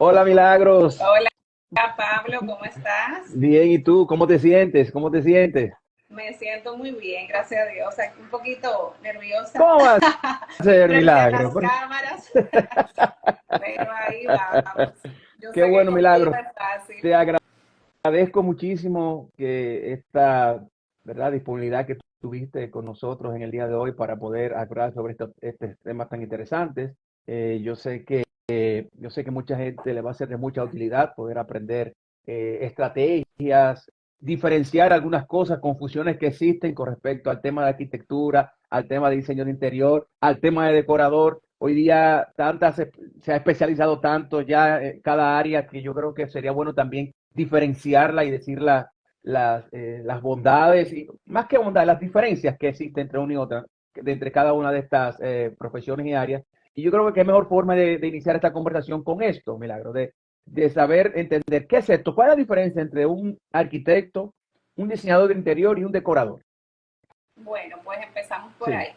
Hola Milagros, Hola Pablo, ¿cómo estás? bien, ¿y tú? ¿Cómo te sientes? ¿Cómo te sientes? Me siento muy bien, gracias a Dios. Aquí un poquito nerviosa ¿Cómo va a ser frente a Milagros? las cámaras, pero ahí vamos. Yo Qué sé que bueno, contigo Milagros. es fácil. Te agradezco muchísimo que esta, ¿verdad?, disponibilidad que tuviste con nosotros en el día de hoy para poder hablar sobre estos temas tan interesantes. Yo sé que mucha gente le va a ser de mucha utilidad poder aprender estrategias, diferenciar algunas cosas, confusiones que existen con respecto al tema de arquitectura, al tema de diseño de interior, al tema de decorador. Hoy día se ha especializado tanto ya cada área que yo creo que sería bueno también diferenciarla y decir las bondades, y más que bondades, las diferencias que existen entre una y otra, entre cada una de estas profesiones y áreas. Y yo creo que qué mejor forma de iniciar esta conversación con esto, Milagro, de saber entender qué es esto, cuál es la diferencia entre un arquitecto, un diseñador de interior y un decorador. Bueno, pues empezamos por Sí, ahí.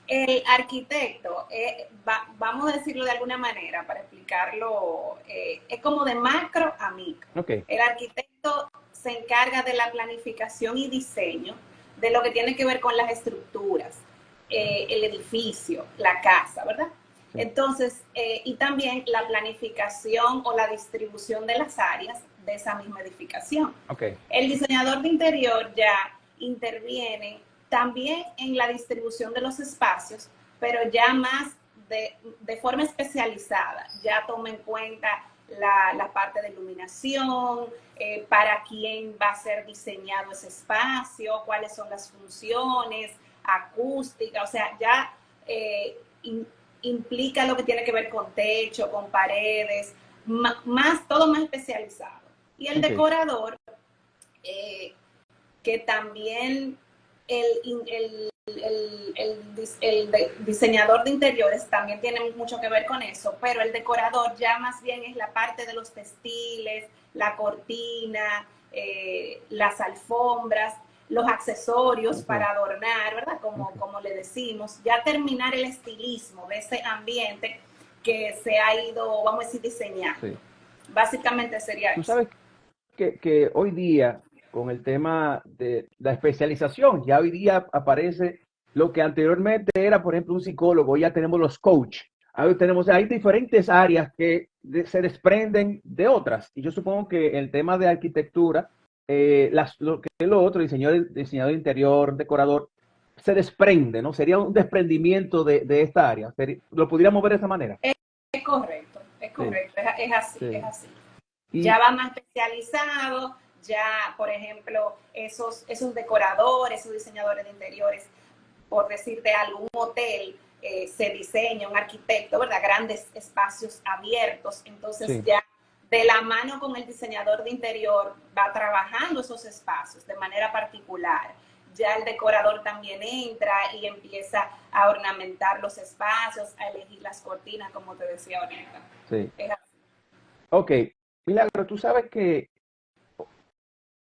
El arquitecto, vamos a decirlo de alguna manera para explicarlo, es como de macro a micro. ok, El arquitecto se encarga de la planificación y diseño de lo que tiene que ver con las estructuras, el edificio, la casa, ¿verdad? sí, Entonces, y también la planificación o la distribución de las áreas de esa misma edificación. ok, El diseñador de interior ya interviene también en la distribución de los espacios, pero ya más de forma especializada, ya toma en cuenta la parte de iluminación, para quién va a ser diseñado ese espacio, cuáles son las funciones, acústica, o sea, ya eh, in, implica lo que tiene que ver con techo, con paredes, más, todo más especializado. Y el ok, decorador, eh, que también el, diseñador de interiores también tiene mucho que ver con eso, pero el decorador ya más bien es la parte de los textiles, la cortina, las alfombras, los accesorios ok, para adornar, ¿verdad? ok, Como le decimos, ya terminar el estilismo de ese ambiente que se ha ido, vamos a decir, diseñando. sí. Básicamente sería Tú eso. sabes que hoy día, con el tema de la especialización, ya hoy día aparece lo que anteriormente era, por ejemplo, un psicólogo, ya tenemos los coach. Hay diferentes áreas que se desprenden de otras. Y yo supongo que el tema de arquitectura, lo que es lo otro, diseñador de interior, decorador, se desprende, ¿no? Sería un desprendimiento de esta área. ¿Lo pudiéramos ver de esa manera? Es correcto, Sí, es así, es sí. así. Ya Y, va más especializado, ya, por ejemplo, esos decoradores, esos diseñadores de interiores, por decirte algo, un hotel se diseña, un arquitecto, ¿verdad? Grandes espacios abiertos, entonces sí. ya de la mano con el diseñador de interior va trabajando esos espacios de manera particular. Ya el decorador también entra y empieza a ornamentar los espacios, a elegir las cortinas, como te decía ahorita. Sí. Es así. Ok, Milagro, tú sabes que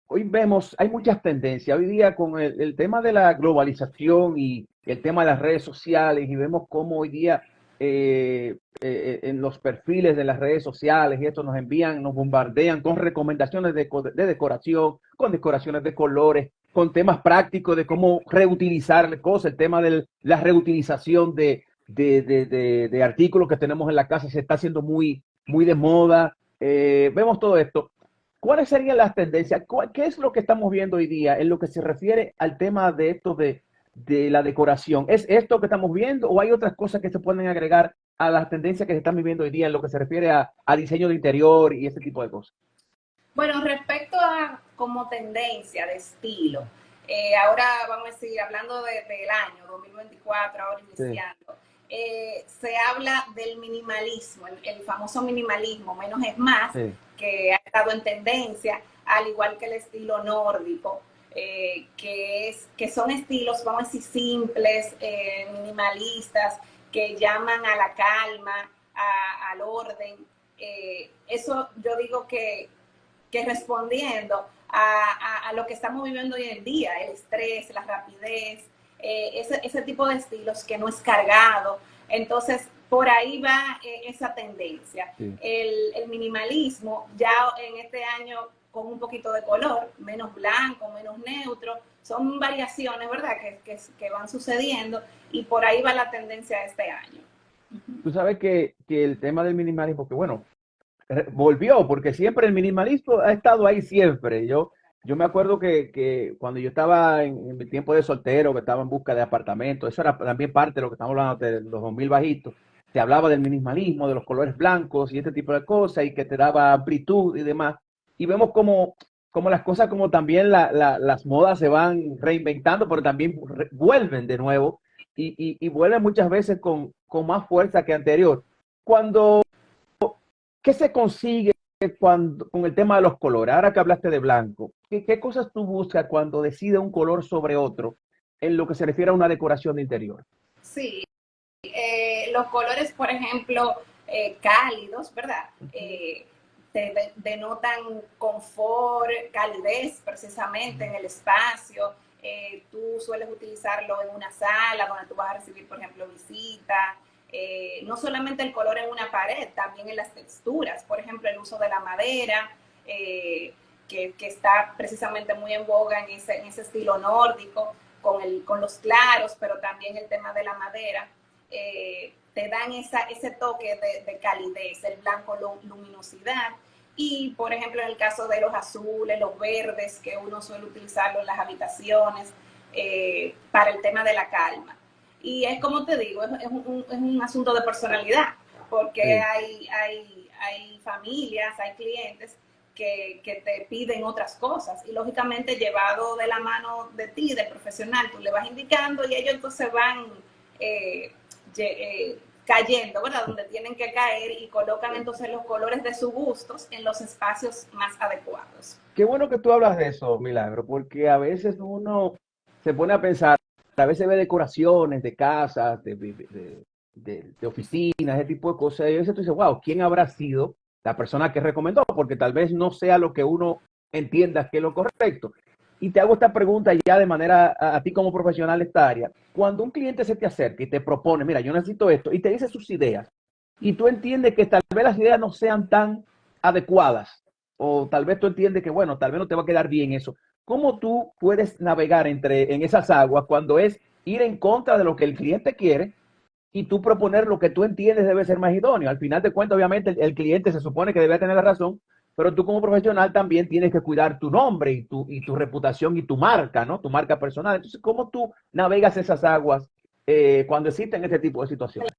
hoy vemos, hay muchas tendencias. Hoy día con el tema de la globalización y el tema de las redes sociales, y vemos cómo hoy día en los perfiles de las redes sociales y esto nos envían, nos bombardean con recomendaciones de decoración, con decoraciones de colores, con temas prácticos de cómo reutilizar cosas. El tema de la reutilización de artículos que tenemos en la casa se está haciendo muy de moda. Vemos todo esto. ¿Cuáles serían las tendencias? ¿Qué es lo que estamos viendo hoy día en lo que se refiere al tema de esto de la decoración? ¿Es esto que estamos viendo o hay otras cosas que se pueden agregar a las tendencias que se están viviendo hoy día en lo que se refiere a diseño de interior y ese tipo de cosas? Bueno, respecto a como tendencia de estilo, ahora vamos a decir, hablando del año 2024, ahora Sí, iniciando, se habla del minimalismo, el famoso minimalismo, menos es más, sí, que ha estado en tendencia, al igual que el estilo nórdico, que son estilos, vamos a decir, simples, minimalistas, que llaman a la calma, al orden. Eso yo digo que respondiendo a lo que estamos viviendo hoy en día, el estrés, la rapidez, ese tipo de estilos que no es cargado. Entonces, por ahí va esa tendencia. Sí. El minimalismo ya en este año con un poquito de color, menos blanco, menos neutro, son variaciones, ¿verdad?, que van sucediendo y por ahí va la tendencia de este año. Tú sabes que el tema del minimalismo, que bueno, volvió, porque siempre el minimalismo ha estado ahí siempre. Yo me acuerdo que cuando yo estaba en mi tiempo de soltero, que estaba en busca de apartamento, eso era también parte de lo que estamos hablando de los 2000 bajitos, se hablaba del minimalismo, de los colores blancos y este tipo de cosas, y que te daba amplitud y demás. Y vemos como las cosas, como también las modas se van reinventando, pero también vuelven de nuevo y vuelven muchas veces con más fuerza que anterior. Cuando ¿Qué se consigue con el tema de los colores? Ahora que hablaste de blanco, ¿qué cosas tú buscas cuando decides un color sobre otro en lo que se refiere a una decoración de interior? Sí, los colores, por ejemplo, cálidos, ¿verdad? Te denotan confort, calidez precisamente en el espacio. Tú sueles utilizarlo en una sala donde tú vas a recibir, por ejemplo, visitas. No solamente el color en una pared, también en las texturas. Por ejemplo, el uso de la madera, que está precisamente muy en boga en ese estilo nórdico, con los claros, pero también el tema de la madera. Te dan ese toque de calidez, el blanco, luminosidad. Y, por ejemplo, en el caso de los azules, los verdes, que uno suele utilizarlo en las habitaciones, para el tema de la calma. Y es como te digo, es un asunto de personalidad, porque Sí. hay familias, hay clientes que te piden otras cosas y lógicamente llevado de la mano de ti, del profesional, tú le vas indicando y ellos entonces van cayendo, ¿verdad? Donde tienen que caer y colocan entonces los colores de sus gustos en los espacios más adecuados. Qué bueno que tú hablas de eso, Milagro, porque a veces uno se pone a pensar, a veces ve decoraciones de casas, de oficinas, ese tipo de cosas, y a veces tú dices, wow, ¿quién habrá sido la persona que recomendó? Porque tal vez no sea lo que uno entienda que es lo correcto. Y te hago esta pregunta ya de manera a ti como profesional de esta área. Cuando un cliente se te acerca y te propone, mira, yo necesito esto, y te dice sus ideas, y tú entiendes que tal vez las ideas no sean tan adecuadas, o tal vez tú entiendes que, bueno, tal vez no te va a quedar bien eso. ¿Cómo tú puedes navegar en esas aguas cuando es ir en contra de lo que el cliente quiere y tú proponer lo que tú entiendes debe ser más idóneo? Al final de cuentas, obviamente, el cliente se supone que debe tener la razón, pero tú como profesional también tienes que cuidar tu nombre y tu reputación y tu marca, ¿no? Tu marca personal. Entonces, ¿cómo tú navegas esas aguas cuando existen este tipo de situaciones?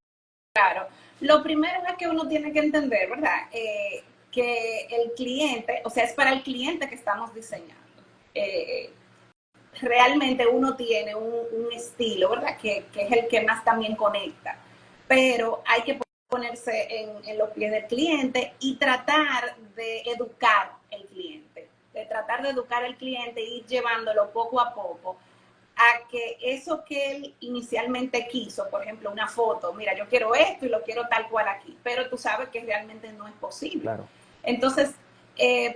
Claro, lo primero es que uno tiene que entender, ¿verdad? Que el cliente, o sea, es para el cliente que estamos diseñando. Eh, Realmente uno tiene un estilo, ¿verdad? Que es el que más también conecta, pero hay que ponerse en los pies del cliente y tratar de educar al cliente, de tratar de educar al cliente e ir llevándolo poco a poco a que eso que él inicialmente quiso, por ejemplo, una foto, mira, yo quiero esto y lo quiero tal cual aquí, pero tú sabes que realmente no es posible. Claro. Entonces,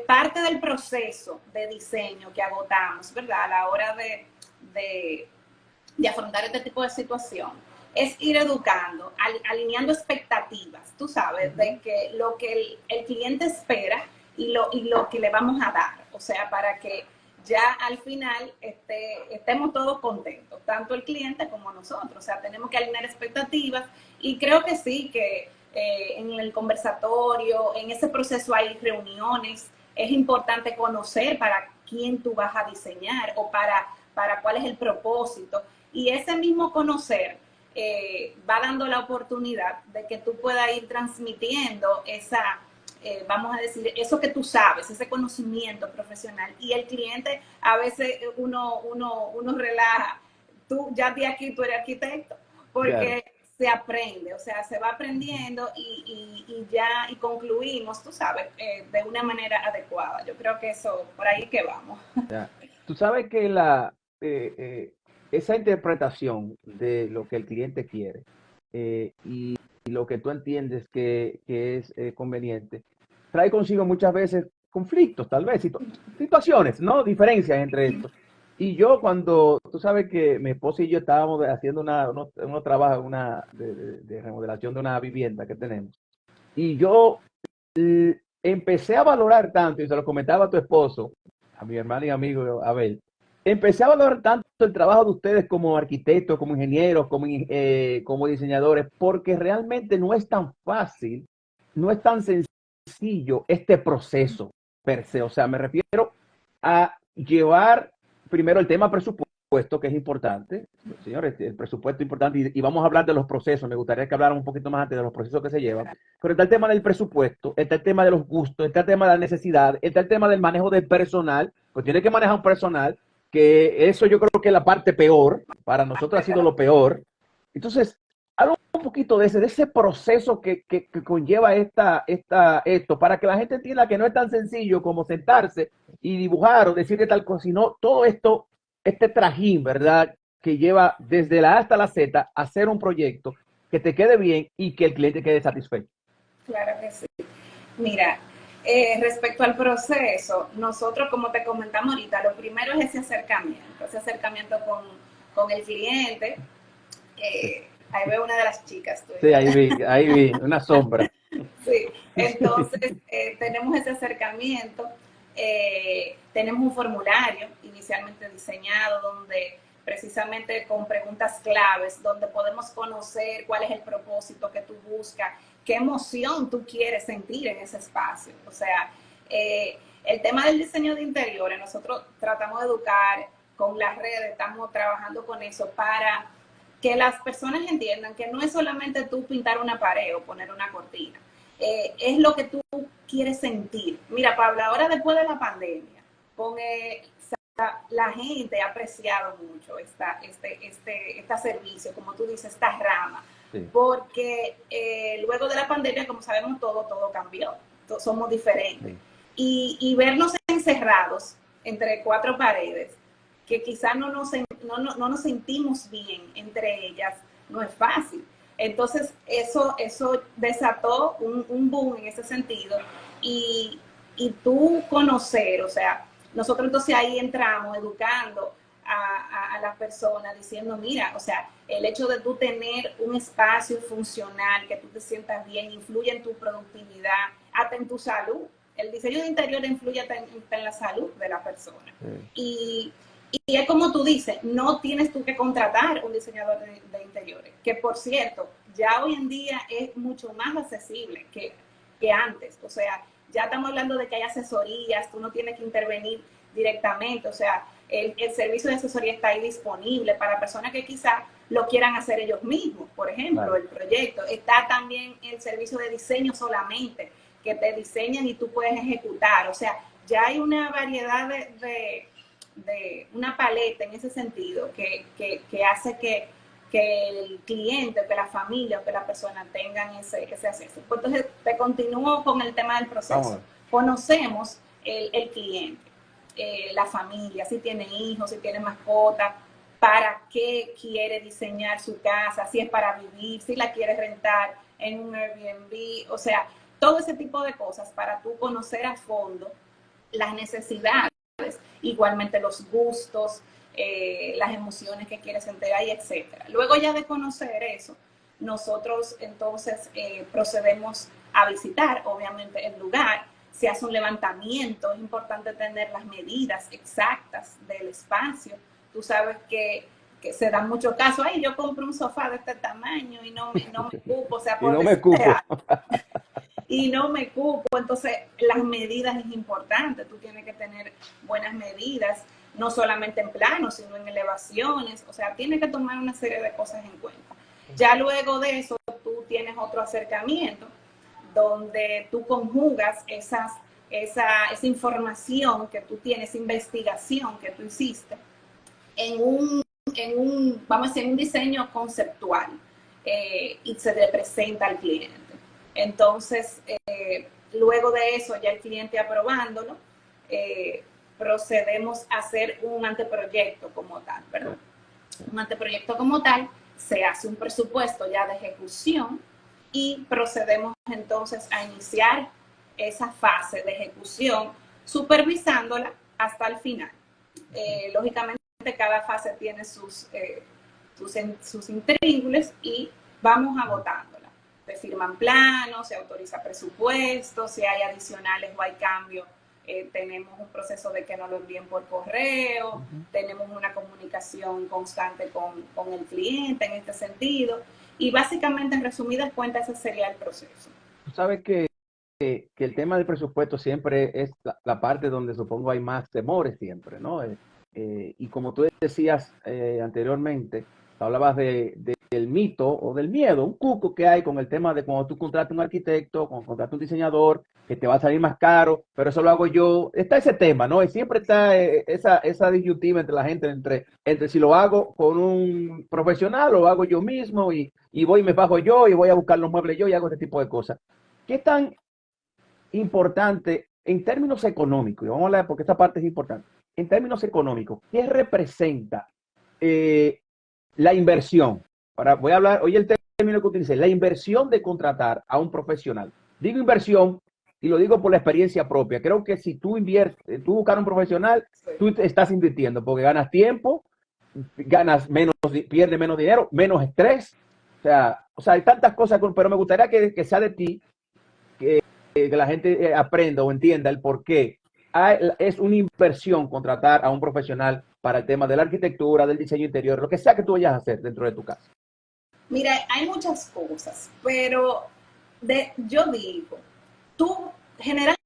parte del proceso de diseño que agotamos, ¿verdad? A la hora de afrontar este tipo de situación, es ir educando, alineando expectativas, tú sabes, de que lo que el cliente espera y lo que le vamos a dar, o sea, para que ya al final estemos todos contentos, tanto el cliente como nosotros, o sea, tenemos que alinear expectativas y creo que sí, que en el conversatorio, en ese proceso hay reuniones, es importante conocer para quién tú vas a diseñar o para cuál es el propósito. Y ese mismo conocer va dando la oportunidad de que tú puedas ir transmitiendo esa, vamos a decir, eso que tú sabes, ese conocimiento profesional. Y el cliente, a veces uno relaja. Tú ya de aquí, tú eres arquitecto, Claro. porque se aprende, o sea, se va aprendiendo y ya, y concluimos, tú sabes, de una manera adecuada. Yo creo que eso, por ahí que vamos. Ya. Tú sabes que eh, eh, esa interpretación de lo que el cliente quiere y lo que tú entiendes que es conveniente, trae consigo muchas veces conflictos, tal vez, situaciones, ¿no? Diferencias entre esto. Y yo cuando, tú sabes que mi esposa y yo estábamos haciendo unos trabajos de remodelación de una vivienda que tenemos. Y yo empecé a valorar tanto, y se lo comentaba a tu esposo, a mi hermano y amigo Abel, empecé a valorar tanto el trabajo de ustedes como arquitectos, como ingenieros, como diseñadores, porque realmente no es tan fácil, no es tan sencillo este proceso per se. O sea, me refiero a llevar primero el tema presupuesto, que es importante, señores, el presupuesto es importante, y vamos a hablar de los procesos. Me gustaría que hablaran un poquito más antes de los procesos que se llevan, pero está el tema del presupuesto, está el tema de los gustos, está el tema de la necesidad, está el tema del manejo del personal, pues tiene que manejar un personal, que eso yo creo que es la parte peor, para nosotros ha sido lo peor. Entonces, habla un poquito de ese proceso que conlleva esto, para que la gente entienda que no es tan sencillo como sentarse y dibujar o decir que tal cosa, sino todo esto, este trajín, ¿verdad? Que lleva desde la A hasta la Z a hacer un proyecto que te quede bien y que el cliente quede satisfecho. Claro que sí. Mira, respecto al proceso, nosotros, como te comentamos ahorita, lo primero es ese acercamiento con el cliente. Ahí veo una de las chicas Sí, tuyas. ahí vi, una sombra. Sí, entonces tenemos ese acercamiento, tenemos un formulario inicialmente diseñado donde precisamente con preguntas claves, donde podemos conocer cuál es el propósito que tú buscas, qué emoción tú quieres sentir en ese espacio. O sea, el tema del diseño de interiores, nosotros tratamos de educar con las redes, estamos trabajando con eso para que las personas entiendan que no es solamente tú pintar una pared o poner una cortina, es lo que tú quieres sentir. Mira, Pablo, ahora después de la pandemia, la gente ha apreciado mucho este servicio, como tú dices, esta rama, Sí. porque luego de la pandemia, como sabemos, todo cambió, somos diferentes. Sí. Y vernos encerrados entre cuatro paredes, que quizás no nos sentimos bien entre ellas, no es fácil. Entonces, eso desató un boom en ese sentido. Y, y tú conocer, o sea, nosotros entonces ahí entramos educando a las personas diciendo, mira, o sea, el hecho de tú tener un espacio funcional, que tú te sientas bien, influye en tu productividad, hasta en tu salud. El diseño de interior influye hasta en la salud de la persona. Sí. Y es como tú dices, no tienes tú que contratar un diseñador de interiores, que por cierto, ya hoy en día es mucho más accesible que antes. O sea, ya estamos hablando de que hay asesorías, tú no tienes que intervenir directamente. O sea, el servicio de asesoría está ahí disponible para personas que quizás lo quieran hacer ellos mismos. Por ejemplo, claro, el proyecto. Está también el servicio de diseño solamente, que te diseñan y tú puedes ejecutar. O sea, ya hay una variedad de una paleta en ese sentido que hace que el cliente, que la familia o que la persona tengan ese acceso. Pues entonces, te continúo con el tema del proceso. Conocemos el cliente, la familia, si tiene hijos, si tiene mascotas, para qué quiere diseñar su casa, si es para vivir, si la quiere rentar en un Airbnb, o sea, todo ese tipo de cosas para tú conocer a fondo las necesidades, igualmente los gustos, las emociones que quieres sentir ahí, etcétera. Luego ya de conocer eso, nosotros entonces procedemos a visitar, obviamente, el lugar. Se hace un levantamiento, es importante tener las medidas exactas del espacio. Tú sabes que se dan muchos casos, ay, yo compro un sofá de este tamaño y no me cupo, o sea, por y no me cupo. Y no me cupo. Entonces, las medidas es importante, tú tienes que tener buenas medidas, no solamente en plano, sino en elevaciones, o sea, tienes que tomar una serie de cosas en cuenta. Ya luego de eso, tú tienes otro acercamiento, donde tú conjugas esa información que tú tienes, investigación que tú hiciste, vamos a decir, un diseño conceptual, y se le presenta al cliente. Entonces, luego de eso, ya el cliente aprobándolo, procedemos a hacer un anteproyecto como tal, ¿verdad? Un anteproyecto como tal, se hace un presupuesto ya de ejecución y procedemos entonces a iniciar esa fase de ejecución, supervisándola hasta el final. Lógicamente, cada fase tiene sus intríngulis y vamos agotándola. Se firman planos, se autoriza presupuesto, si hay adicionales o hay cambios, tenemos un proceso de que nos lo envíen por correo, tenemos una comunicación constante con el cliente en este sentido, y básicamente, en resumidas cuentas, ese sería el proceso. Tú sabes que el tema del presupuesto siempre es la parte donde supongo hay más temores siempre, ¿no? Y como tú decías anteriormente, hablabas del mito o del miedo, un cuco que hay con el tema de cuando tú contratas un arquitecto, cuando contratas un diseñador, que te va a salir más caro, pero eso lo hago yo. Está ese tema, ¿no? Y siempre está esa disyuntiva entre la gente, entre si lo hago con un profesional o lo hago yo mismo y voy y me bajo yo y voy a buscar los muebles yo y hago este tipo de cosas. ¿Qué tan importante en términos económicos? Y vamos a hablar porque esta parte es importante. En términos económicos, ¿qué representa la inversión? Ahora voy a hablar, oye el término que utilicé, la inversión de contratar a un profesional. Digo inversión y lo digo por la experiencia propia. Creo que si tú inviertes, tú buscas un profesional, tú estás invirtiendo porque ganas tiempo, ganas menos, pierdes menos dinero, menos estrés. O sea, hay tantas cosas, pero me gustaría que sea de ti, que la gente aprenda o entienda el por qué es una inversión contratar a un profesional para el tema de la arquitectura, del diseño interior, lo que sea que tú vayas a hacer dentro de tu casa. Mira, hay muchas cosas, pero yo digo, tú generalmente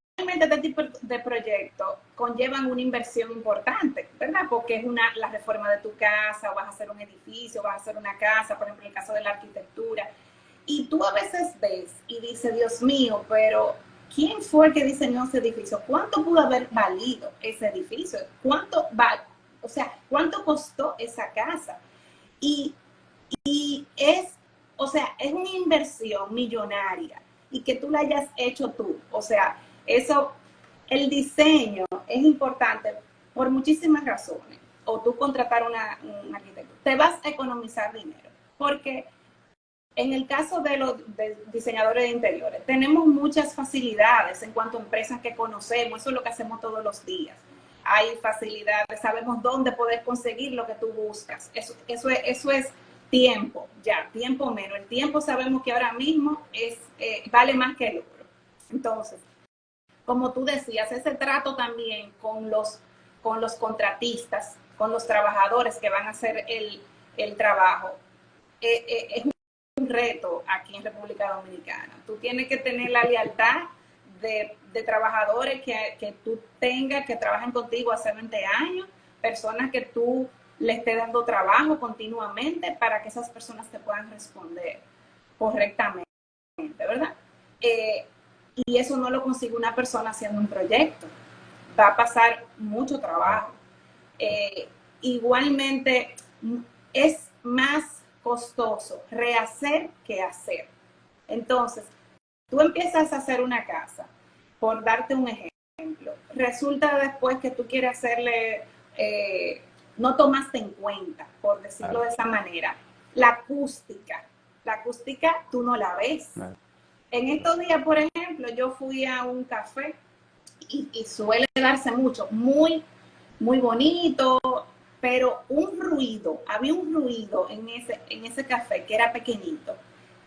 este tipo de proyectos conllevan una inversión importante, ¿verdad? Porque es la reforma de tu casa, o vas a hacer un edificio, vas a hacer una casa, por ejemplo, en el caso de la arquitectura. Y tú a veces ves y dices, Dios mío, pero ¿quién fue el que diseñó ese edificio? ¿Cuánto pudo haber valido ese edificio? ¿Cuánto costó esa casa? Y es una inversión millonaria y que tú la hayas hecho tú. O sea, el diseño es importante por muchísimas razones. O tú contratar un arquitecto, te vas a economizar dinero. Porque en el caso de los diseñadores de interiores, tenemos muchas facilidades en cuanto a empresas que conocemos. Eso es lo que hacemos todos los días. Hay facilidades, sabemos dónde poder conseguir lo que tú buscas. Eso es tiempo, tiempo menos. El tiempo sabemos que ahora mismo vale más que el oro. Entonces, como tú decías, ese trato también con los contratistas, con los trabajadores que van a hacer el trabajo, es un reto aquí en República Dominicana. Tú tienes que tener la lealtad de trabajadores que tú tengas, que trabajen contigo hace 20 años, personas que tú le estés dando trabajo continuamente para que esas personas te puedan responder correctamente, ¿verdad? Y eso no lo consigue una persona haciendo un proyecto. Va a pasar mucho trabajo. Igualmente, es más costoso rehacer que hacer. Entonces, tú empiezas a hacer una casa, por darte un ejemplo. Resulta después que tú quieres hacerle, no tomaste en cuenta, por decirlo de esa manera, la acústica. La acústica tú no la ves. En estos días, por ejemplo, yo fui a un café y suele darse mucho, muy, muy bonito, pero había un ruido en ese café que era pequeñito,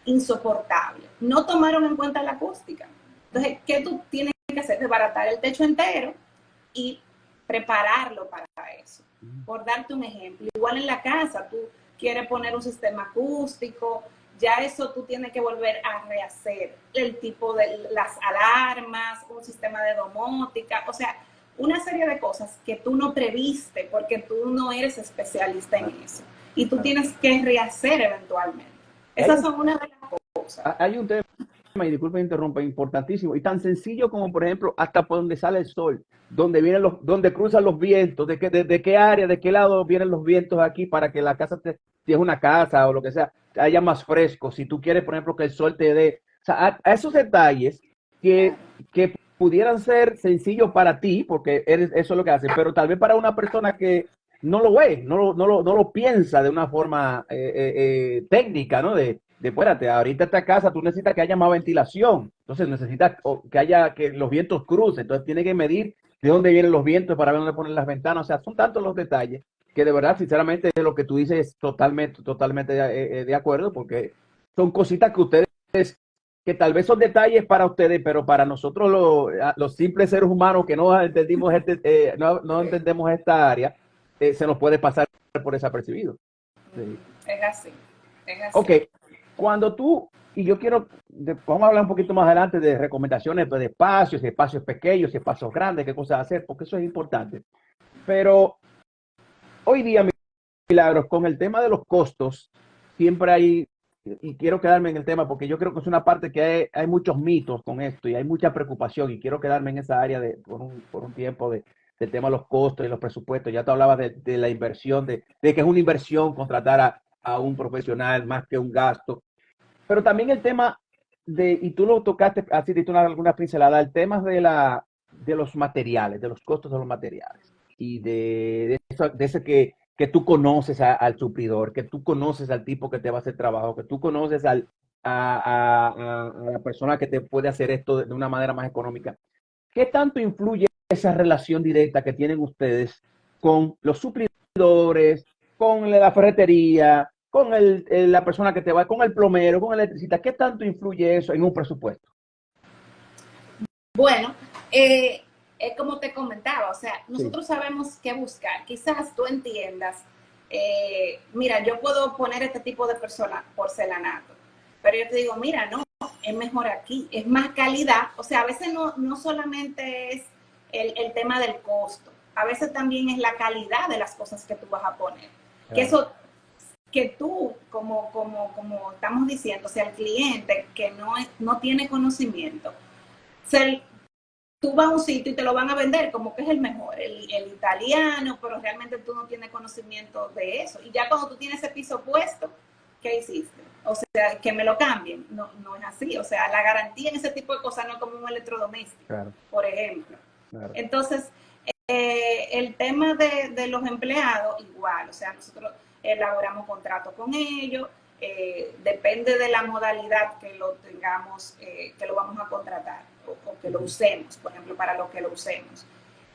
insoportable. No tomaron en cuenta la acústica. Entonces, ¿qué tú tienes que hacer? Desbaratar el techo entero y prepararlo para eso. Por darte un ejemplo, igual en la casa, tú quieres poner un sistema acústico, ya eso tú tienes que volver a rehacer el tipo de las alarmas, un sistema de domótica, o sea, una serie de cosas que tú no previste porque tú no eres especialista en eso y tú tienes que rehacer eventualmente. Esas son una de las cosas. Hay un tema, y disculpe interrumpa, importantísimo y tan sencillo como, por ejemplo, hasta por donde sale el sol, donde cruzan los vientos, de qué área, de qué lado vienen los vientos aquí para que la casa, si es una casa o lo que sea, haya más fresco. Si tú quieres, por ejemplo, que el sol te dé, o sea, a esos detalles que pudieran ser sencillos para ti, porque eso es lo que haces, pero tal vez para una persona que no lo ve, no lo piensa de una forma técnica, ¿no? Espérate, ahorita esta casa tú necesitas que haya más ventilación, entonces necesitas que los vientos crucen, entonces tiene que medir de dónde vienen los vientos para ver dónde poner las ventanas, o sea, son tantos los detalles que de verdad, sinceramente, lo que tú dices es totalmente de acuerdo, porque son cositas que ustedes, que tal vez son detalles para ustedes, pero para nosotros los simples seres humanos que no entendimos, no entendemos esta área, se nos puede pasar por desapercibido. Sí. Es así, es Ok, así. cuando tú, y yo quiero, vamos a hablar un poquito más adelante de recomendaciones de espacios pequeños, espacios grandes, qué cosas hacer, porque eso es importante. Pero hoy día, Milagros, con el tema de los costos, siempre hay, y quiero quedarme en el tema porque yo creo que es una parte que hay muchos mitos con esto y hay mucha preocupación y quiero quedarme en esa área por un tiempo del tema de los costos y los presupuestos. Ya te hablabas de la inversión, de que es una inversión contratar a un profesional más que un gasto, pero también el tema y tú lo tocaste, así de alguna pincelada, el tema de los materiales, de los costos de los materiales y de ese que tú conoces al suplidor, que tú conoces al tipo que te va a hacer trabajo, que tú conoces a la persona que te puede hacer esto de una manera más económica. ¿Qué tanto influye esa relación directa que tienen ustedes con los suplidores, con la ferretería, con la persona que te va, con el plomero, con el electricista? ¿Qué tanto influye eso en un presupuesto? Bueno, como te comentaba, o sea, Sí, nosotros sabemos qué buscar. Quizás tú entiendas, mira, yo puedo poner este tipo de porcelanato, pero yo te digo, mira, no, es mejor aquí, es más calidad. O sea, a veces no solamente es el tema del costo, a veces también es la calidad de las cosas que tú vas a poner. Que claro. eso, que tú, como estamos diciendo, o sea, el cliente que no tiene conocimiento, se, tú vas a un sitio y te lo van a vender como que es el mejor, el italiano, pero realmente tú no tienes conocimiento de eso. Y ya cuando tú tienes ese piso puesto, ¿qué hiciste? O sea, que me lo cambien. No es así. O sea, la garantía en ese tipo de cosas no es como un electrodoméstico, Claro, por ejemplo. claro. Entonces, el tema de los empleados, igual. O sea, nosotros elaboramos contratos con ellos. Depende de la modalidad que lo tengamos, que lo vamos a contratar o que lo usemos, por ejemplo, para lo que lo usemos.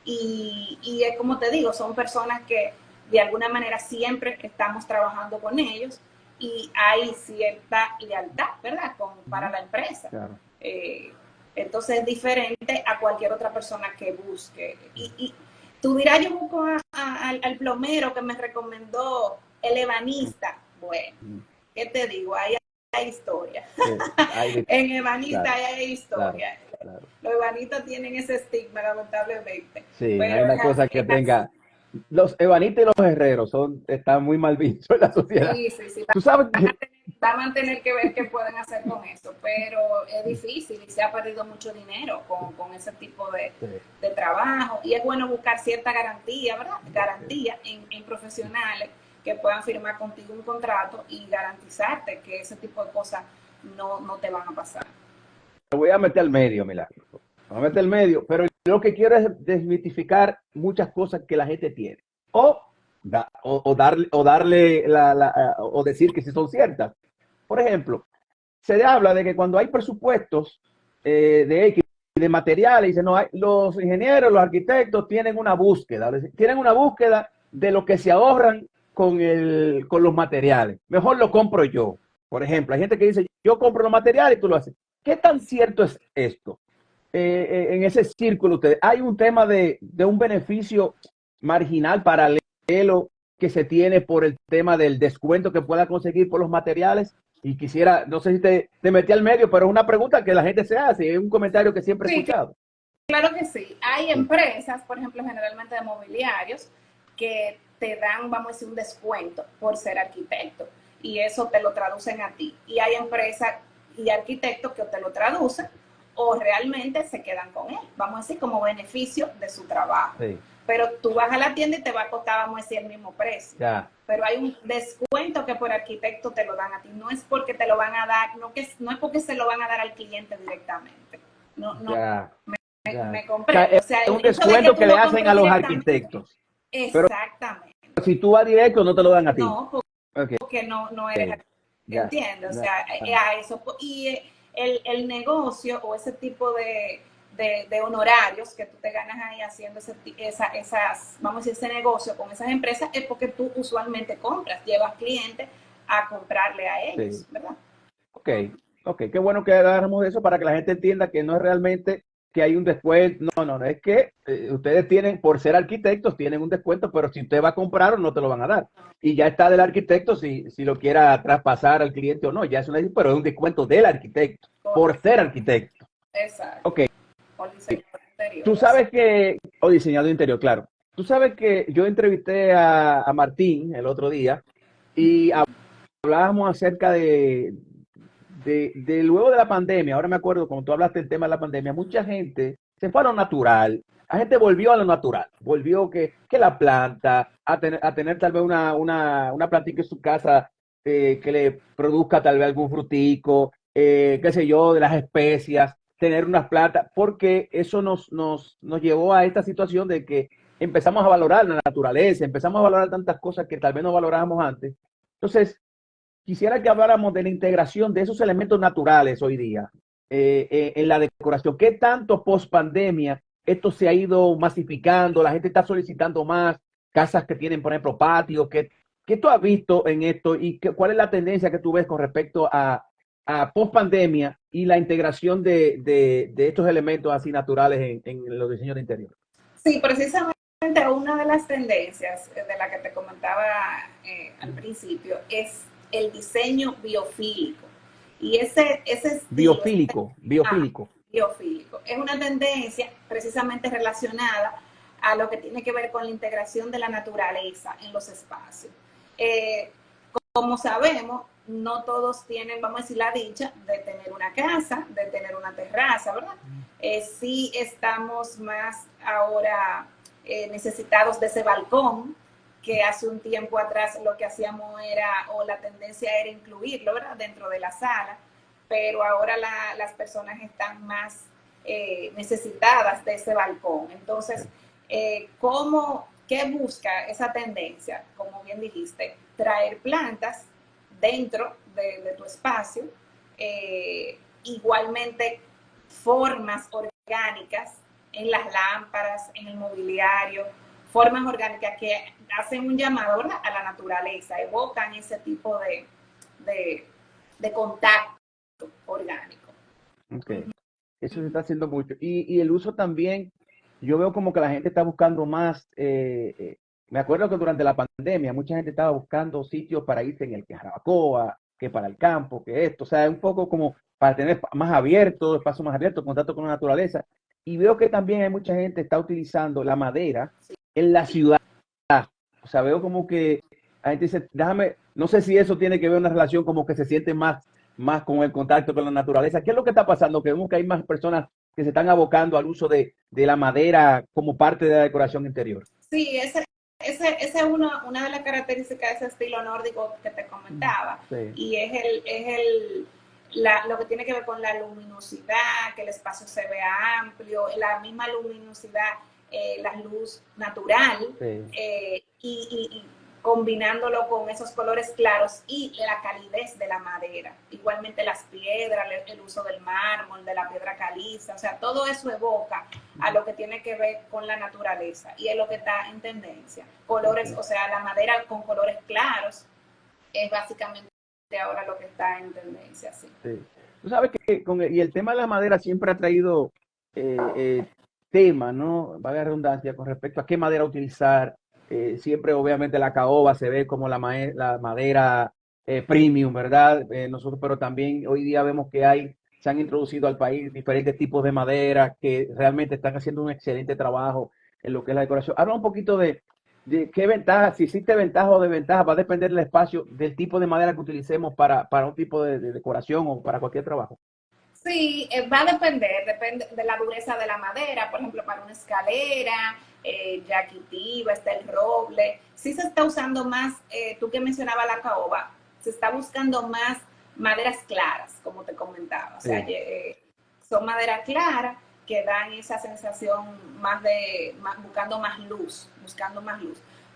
Y es como te digo, son personas que de alguna manera siempre estamos trabajando con ellos y hay cierta lealtad, ¿verdad? Para la empresa. Claro. Entonces es diferente a cualquier otra persona que busque. Y tú dirás, yo busco al plomero que me recomendó el ebanista. Bueno, ¿qué te digo? Ahí hay historia. En ebanista Claro, hay claro, historia. claro. Los ebanistas tienen ese estigma, lamentablemente. Sí, no hay Pero una cosa que es así. tenga. Los ebanitas y los herreros están muy mal vistos en la sociedad. Sí, sí, sí. Tú sabes que, Van a tener que ver qué pueden hacer con eso, pero es difícil y se ha perdido mucho dinero con ese tipo de trabajo. Y es bueno buscar cierta garantía, ¿verdad? Garantía en profesionales que puedan firmar contigo un contrato y garantizarte que ese tipo de cosas no te van a pasar. te voy a meter al medio, Milagro. Me voy a meter al medio, pero yo lo que quiero es desmitificar muchas cosas que la gente tiene. O decir que sí son ciertas. Por ejemplo, se habla de que cuando hay presupuestos de X, de materiales, dicen, no, los ingenieros, los arquitectos tienen una búsqueda de lo que se ahorran con los materiales. Mejor lo compro yo. Por ejemplo, hay gente que dice, yo compro los materiales y tú lo haces. ¿Qué tan cierto es esto? En ese círculo, ustedes, hay un tema de un beneficio marginal paralelo que se tiene por el tema del descuento que pueda conseguir por los materiales. Y quisiera, no sé si te metí al medio, pero es una pregunta que la gente se hace, es un comentario que siempre he Sí, escuchado. claro que sí. Hay empresas, por ejemplo, generalmente de mobiliarios, que te dan, vamos a decir, un descuento por ser arquitecto y eso te lo traducen a ti. Y hay empresas y arquitectos que te lo traducen o realmente se quedan con él, vamos a decir, como beneficio de su trabajo. Sí, Pero tú vas a la tienda y te va a costar, vamos a decir, el mismo precio. ya, Pero hay un descuento que por arquitecto te lo dan a ti. No es porque te lo van a dar, no es porque se lo van a dar al cliente directamente. No, ya, ya. me O sea, comprende. es O sea, un el hecho de que descuento tú que le lo hacen compres a los directamente, arquitectos. Pero exactamente. si tú vas directo, no te lo dan a ti. No, Ok, porque no eres, ya, entiendes, o ya, sea, a eso. Y el negocio o ese tipo de honorarios que tú te ganas ahí haciendo vamos a decir, ese negocio con esas empresas, es porque tú usualmente compras, llevas clientes a comprarle a ellos, ¿verdad? Ok, ok, qué bueno que agarramos eso para que la gente entienda que no es realmente que hay un descuento, no, es que ustedes tienen, por ser arquitectos, tienen un descuento, pero si usted va a comprar no te lo van a dar. Y ya está del arquitecto si lo quiera traspasar al cliente o no, ya es pero es un descuento del arquitecto, por ser arquitecto. Exacto. Ok. O diseñador interior. Tú sabes que, o diseñador interior, claro. Tú sabes que yo entrevisté a Martín el otro día y hablábamos acerca de luego de la pandemia. Ahora me acuerdo, como tú hablaste del tema de la pandemia, mucha gente se fue a lo natural. La gente volvió a lo natural. Volvió que la planta, a tener tal vez una plantica en su casa que le produzca tal vez algún frutico, qué sé yo, de las especias, tener unas plantas, porque eso nos llevó a esta situación de que empezamos a valorar la naturaleza, empezamos a valorar tantas cosas que tal vez no valorábamos antes. Entonces, quisiera que habláramos de la integración de esos elementos naturales hoy día en la decoración. ¿Qué tanto post pandemia esto se ha ido masificando? La gente está solicitando más casas que tienen, por ejemplo, patios. ¿Qué tú has visto en esto y cuál es la tendencia que tú ves con respecto a post pandemia y la integración de estos elementos así naturales en los diseños de interior? Sí, precisamente una de las tendencias de la que te comentaba al principio es el diseño biofílico. Y ese estilo, Biofílico. biofílico. Es una tendencia precisamente relacionada a lo que tiene que ver con la integración de la naturaleza en los espacios. Como sabemos, no todos tienen, vamos a decir, la dicha de tener una casa, de tener una terraza, ¿verdad? Sí estamos más ahora necesitados de ese balcón, que hace un tiempo atrás lo que hacíamos era, o la tendencia era incluirlo, ¿verdad?, dentro de la sala, pero ahora las personas están más necesitadas de ese balcón. Entonces, ¿qué busca esa tendencia? Como bien dijiste, traer plantas dentro de tu espacio, igualmente formas orgánicas en las lámparas, en el mobiliario, formas orgánicas que hacen un llamado a la naturaleza, evocan ese tipo de contacto orgánico. Okay. Eso se está haciendo mucho. Y el uso también, yo veo como que la gente está buscando más. Me acuerdo que durante la pandemia mucha gente estaba buscando sitios para irse en el que Jarabacoa, que para el campo, que esto. O sea, un poco como para tener más abierto, espacio más abierto, contacto con la naturaleza. Y veo que también hay mucha gente que está utilizando la madera en la ciudad. O sea, veo como que la gente dice, déjame, no sé si eso tiene que ver una relación como que se siente más con el contacto con la naturaleza. ¿Qué es lo que está pasando? Que vemos que hay más personas que se están abocando al uso de la madera como parte de la decoración interior. Sí, esa es una de las características de ese estilo nórdico que te comentaba. Sí. Y lo que tiene que ver con la luminosidad, que el espacio se vea amplio, la misma luminosidad, la luz natural, Sí. y combinándolo con esos colores claros y la calidez de la madera. Igualmente las piedras, el uso del mármol, de la piedra caliza, o sea, todo eso evoca a lo que tiene que ver con la naturaleza y es lo que está en tendencia. Colores, o sea, la madera con colores claros es básicamente ahora lo que está en tendencia, sí. Sí. Tú sabes que y el tema de la madera siempre ha traído temas, ¿no? Valga la redundancia, con respecto a qué madera utilizar. Siempre, obviamente, la caoba se ve como la madera premium, ¿verdad? Nosotros, pero también hoy día vemos que se han introducido al país diferentes tipos de madera que realmente están haciendo un excelente trabajo en lo que es la decoración. Habla un poquito de qué ventajas, si existe ventaja o desventaja, va a depender del espacio, del tipo de madera que utilicemos para un tipo de decoración o para cualquier trabajo. Sí, va a depende de la dureza de la madera, por ejemplo, para una escalera, yaquitiva, está el roble. Sí se está usando más, tú que mencionabas la caoba, se está buscando más maderas claras, como te comentaba. O sea, Sí. son maderas claras que dan esa sensación buscando más luz,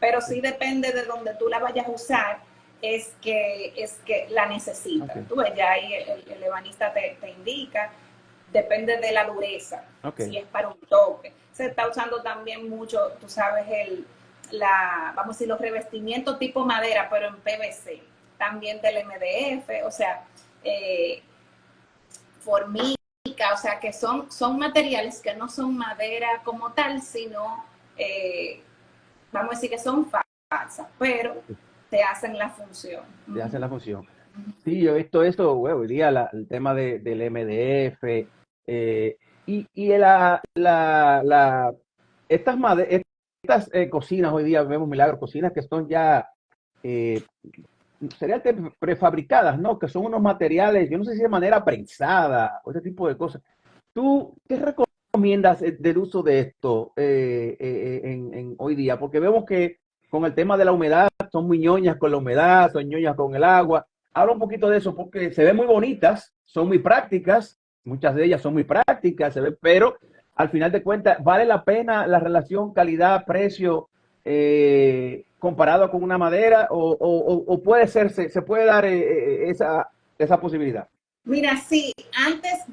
Pero sí depende de donde tú la vayas a usar, es que la necesita. Okay. Tú ves, ya ahí el ebanista te indica. depende de la dureza, si es para un toque. Se está usando también mucho, tú sabes, vamos a decir, los revestimientos tipo madera, pero en PVC, también del MDF, o sea, formica, o sea, que son materiales que no son madera como tal, sino, vamos a decir que son falsas, pero te hacen la función. Te hacen la función. Sí, yo he visto eso, bueno, hoy día el tema del MDF, estas cocinas hoy día vemos Milagro, cocinas que son ya serían prefabricadas, ¿no? Que son unos materiales, yo no sé si de manera prensada o ese tipo de cosas. ¿Tú qué recomiendas del uso de esto en hoy día? Porque vemos que con el tema de la humedad, son muy ñoñas con la humedad, son ñoñas con el agua. Habla un poquito de eso porque se ven muy bonitas, son muy prácticas, muchas de ellas son muy prácticas, pero al final de cuentas, ¿vale la pena la relación calidad-precio comparado con una madera o puede ser, se puede dar esa posibilidad? Mira, sí, antes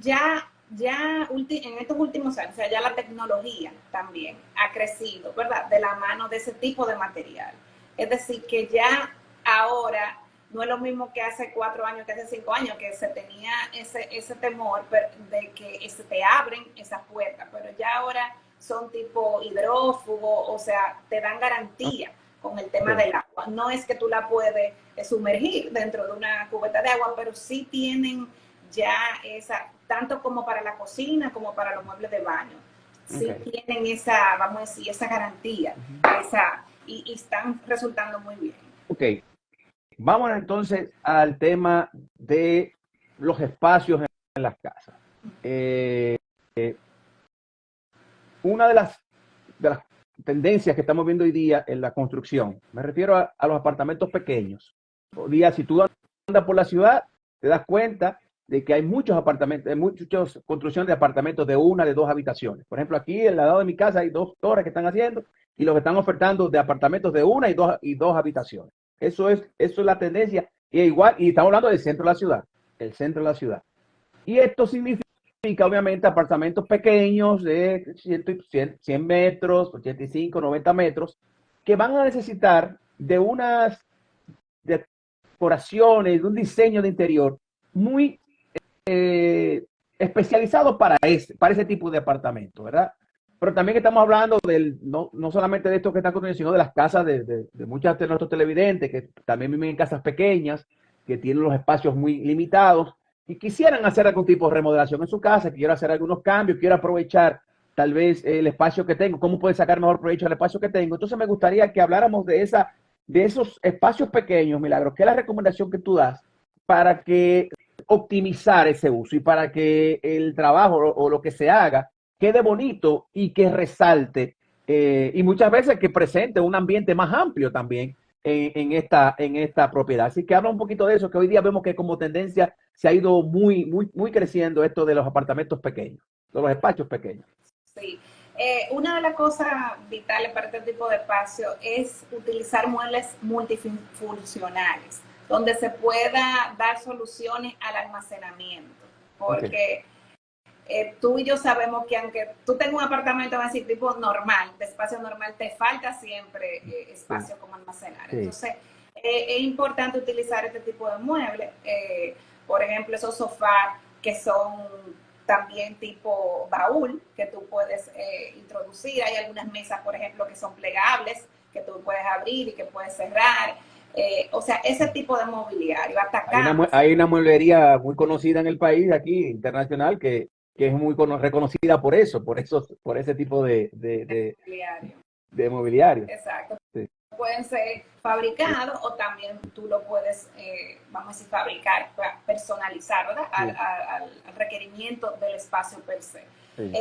en estos últimos años, o sea, ya la tecnología también ha crecido, ¿verdad? De la mano de ese tipo de material. Es decir, que ya ahora no es lo mismo que hace 4 años, que hace 5 años, que se tenía ese temor de que se te abren esas puertas, pero ya ahora son tipo hidrófugo, o sea, te dan garantía con el tema del agua. No es que tú la puedes sumergir dentro de una cubeta de agua, pero sí tienen ya tanto como para la cocina como para los muebles de baño. Sí tienen esa, vamos a decir, esa garantía, y están resultando muy bien. Ok, vamos entonces al tema de los espacios en las casas. Una de las tendencias que estamos viendo hoy día en la construcción, me refiero a los apartamentos pequeños. Hoy día, si tú andas por la ciudad, te das cuenta de que hay muchos apartamentos, hay muchas construcciones de apartamentos de 1, de 2 habitaciones. Por ejemplo, aquí al lado de mi casa hay 2 torres que están haciendo y los que están ofertando de apartamentos de 1 y 2 habitaciones. Eso es la tendencia. Y igual, y estamos hablando del centro de la ciudad, el centro de la ciudad. Y esto significa, obviamente, apartamentos pequeños de 100 metros, 85, 90 metros, que van a necesitar de unas decoraciones, de un diseño de interior muy especializado para ese tipo de apartamento, ¿verdad? Pero también estamos hablando no solamente de esto que están construyendo, sino de las casas de muchos de nuestros televidentes, que también viven en casas pequeñas, que tienen los espacios muy limitados y quisieran hacer algún tipo de remodelación en su casa, quiero hacer algunos cambios, quiero aprovechar tal vez el espacio que tengo, cómo puedo sacar mejor provecho del espacio que tengo. Entonces me gustaría que habláramos de esos espacios pequeños, Milagros. ¿Qué es la recomendación que tú das para que optimizar ese uso y para que el trabajo o lo que se haga quede bonito y que resalte y muchas veces que presente un ambiente más amplio también en esta propiedad? Así que habla un poquito de eso, que hoy día vemos que como tendencia se ha ido muy creciendo esto de los apartamentos pequeños, de los espacios pequeños. Sí. Una de las cosas vitales para este tipo de espacio es utilizar muebles multifuncionales, donde se pueda dar soluciones al almacenamiento, porque tú y yo sabemos que aunque tú tengas un apartamento así tipo normal, de espacio normal, te falta siempre espacio como almacenar. Entonces, es importante utilizar este tipo de muebles, por ejemplo, esos sofás que son también tipo baúl, que tú puedes introducir. Hay algunas mesas, por ejemplo, que son plegables, que tú puedes abrir y que puedes cerrar. O sea, ese tipo de mobiliario. Hay una mueblería muy conocida en el país, aquí, internacional, que es muy reconocida por ese tipo de mobiliario. Exacto. Sí. Pueden ser fabricados o también tú lo puedes, vamos a decir, fabricar, personalizar, ¿verdad? Al requerimiento del espacio per se. Sí.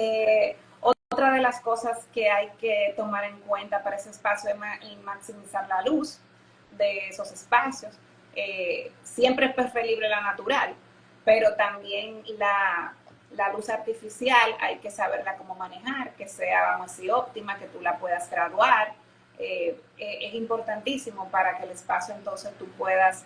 Otra de las cosas que hay que tomar en cuenta para ese espacio es maximizar la luz de esos espacios. Siempre es preferible la natural, pero también la luz artificial hay que saberla cómo manejar, que sea, vamos a decir, óptima, que tú la puedas graduar. Es importantísimo para que el espacio entonces tú puedas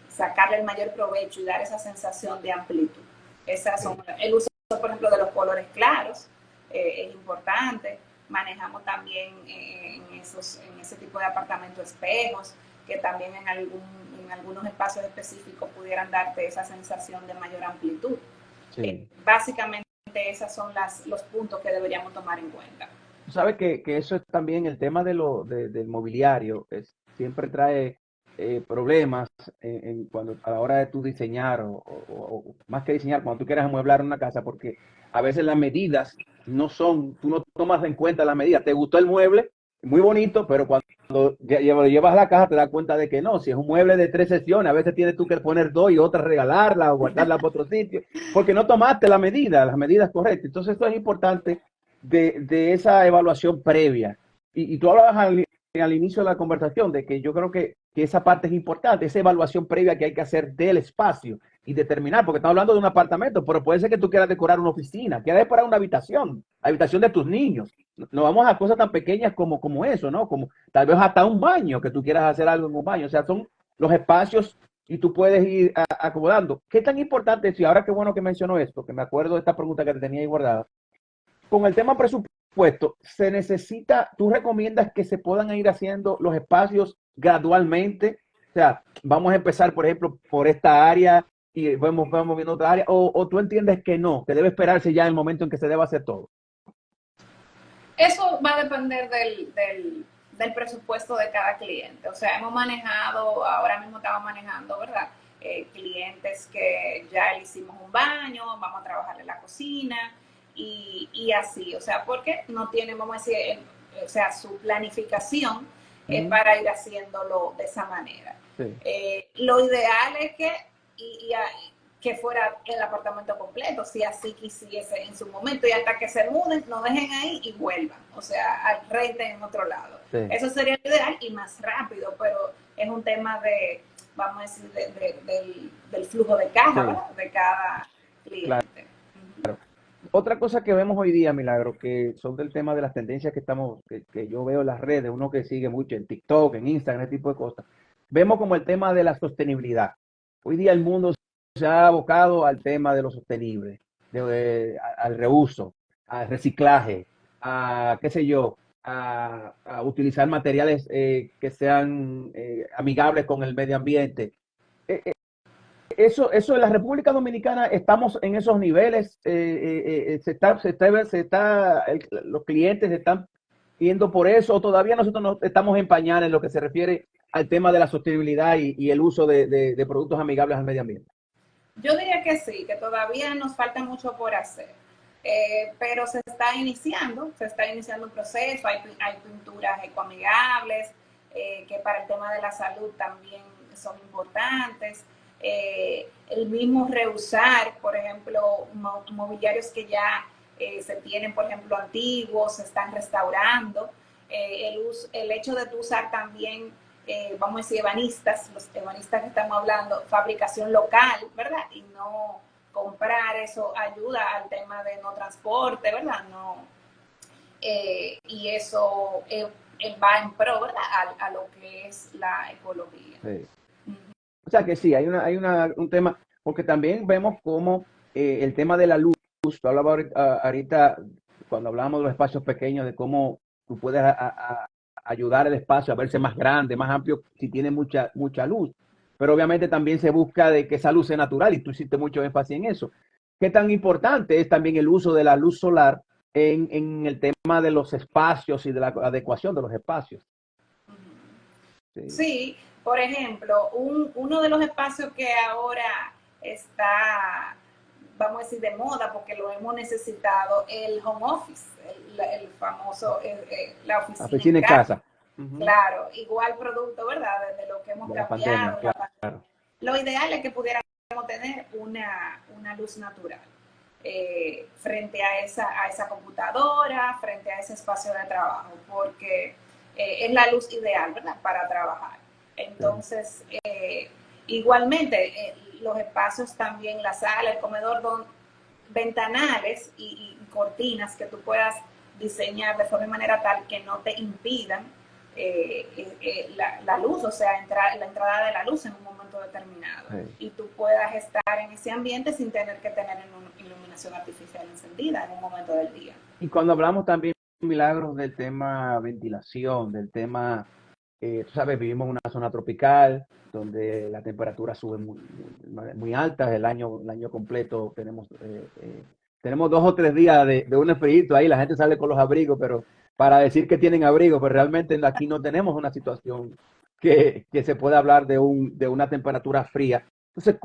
sacarle el mayor provecho y dar esa sensación de amplitud. Esas son el uso por ejemplo, de los colores claros, es importante. Manejamos también en ese tipo de apartamentos espejos, que también en algunos espacios específicos pudieran darte esa sensación de mayor amplitud. Sí. Básicamente esos son los puntos que deberíamos tomar en cuenta. Tú sabes que eso es también el tema del mobiliario, siempre trae problemas cuando a la hora de tú diseñar o más que diseñar, cuando tú quieras amueblar una casa, porque a veces las medidas no son, tú no tomas en cuenta las medidas. Te gustó el mueble, muy bonito, pero cuando lo llevas a la casa te das cuenta de que no, si es un mueble de 3 secciones, a veces tienes tú que poner 2 y otra regalarla o guardarla por otro sitio, porque no tomaste las medidas correctas. Entonces esto es importante de esa evaluación previa. Y tú hablabas al inicio de la conversación de que yo creo que esa parte es importante, esa evaluación previa que hay que hacer del espacio y determinar, porque estamos hablando de un apartamento, pero puede ser que tú quieras decorar una oficina, quieras decorar una habitación, la habitación de tus niños. No vamos a cosas tan pequeñas como eso, ¿no? Como tal vez hasta un baño, que tú quieras hacer algo en un baño. O sea, son los espacios y tú puedes ir acomodando. ¿Qué tan importante es? Y ahora qué bueno que mencionó esto, que me acuerdo de esta pregunta que te tenía ahí guardada. Con el tema presupuesto, se necesita, tú recomiendas que se puedan ir haciendo los espacios gradualmente. O sea, vamos a empezar, por ejemplo, por esta área y vamos viendo otra área, o tú entiendes que no, que debe esperarse ya el momento en que se deba hacer todo. Eso va a depender del presupuesto de cada cliente. O sea, hemos manejado, ahora mismo estamos manejando, ¿verdad? Clientes que ya le hicimos un baño, vamos a trabajar en la cocina y así. O sea, porque no tienen, vamos a decir, o sea, su planificación es para ir haciéndolo de esa manera. Sí. Lo ideal es que fuera el apartamento completo, si así quisiese en su momento, y hasta que se muden, no dejen ahí y vuelvan, o sea, renten en otro lado. Sí. Eso sería lo ideal y más rápido, pero es un tema de, vamos a decir, del flujo de caja, sí, ¿verdad? De cada cliente. Claro. Otra cosa que vemos hoy día, Milagro, que son del tema de las tendencias que yo veo en las redes, uno que sigue mucho en TikTok, en Instagram, ese tipo de cosas, vemos como el tema de la sostenibilidad. Hoy día el mundo se ha abocado al tema de lo sostenible, al reuso, al reciclaje, a, qué sé yo, a utilizar materiales que sean amigables con el medio ambiente. Eso en la República Dominicana estamos en esos niveles, los clientes están yendo por eso, o todavía nosotros no estamos en pañales en lo que se refiere al tema de la sostenibilidad y el uso de productos amigables al medio ambiente. Yo diría que sí, que todavía nos falta mucho por hacer, pero se está iniciando un proceso, hay pinturas ecoamigables, que para el tema de la salud también son importantes. El mismo reusar, por ejemplo, mobiliarios que ya se tienen, por ejemplo, antiguos, se están restaurando. El hecho de usar también, vamos a decir, los ebanistas que estamos hablando, fabricación local, ¿verdad? Y no comprar, eso ayuda al tema de no transporte, ¿verdad? No, y eso va en pro, ¿verdad? A lo que es la ecología. Sí. O sea que sí, hay un tema, porque también vemos como el tema de la luz, tú hablabas ahorita, cuando hablábamos de los espacios pequeños, de cómo tú puedes ayudar el espacio a verse más grande, más amplio, si tiene mucha luz. Pero obviamente también se busca de que esa luz sea natural y tú hiciste mucho énfasis en eso. ¿Qué tan importante es también el uso de la luz solar en el tema de los espacios y de la adecuación de los espacios? Sí, sí, por ejemplo, uno de los espacios que ahora está, vamos a decir, de moda porque lo hemos necesitado, el home office, el famoso, la oficina en casa. Claro, igual producto, ¿verdad? Desde lo que hemos cambiado. Pandemia, claro. Lo ideal es que pudiéramos tener una luz natural frente a esa computadora, frente a ese espacio de trabajo, porque es la luz ideal, ¿verdad? Para trabajar. Entonces, igualmente, los espacios también, la sala, el comedor, ventanales y cortinas que tú puedas diseñar de forma y manera tal que no te impidan la luz, o sea, la entrada de la luz en un momento determinado. Sí. Y tú puedas estar en ese ambiente sin tener que tener iluminación iluminación artificial encendida en un momento del día. Y cuando hablamos también, Milagros, del tema ventilación, del tema, tú sabes, vivimos en una zona tropical donde la temperatura sube muy alta, el año completo tenemos 2 o 3 días de un frío ahí, la gente sale con los abrigos, pero para decir que tienen abrigo, pues realmente aquí no tenemos una situación que se pueda hablar de una temperatura fría. Entonces,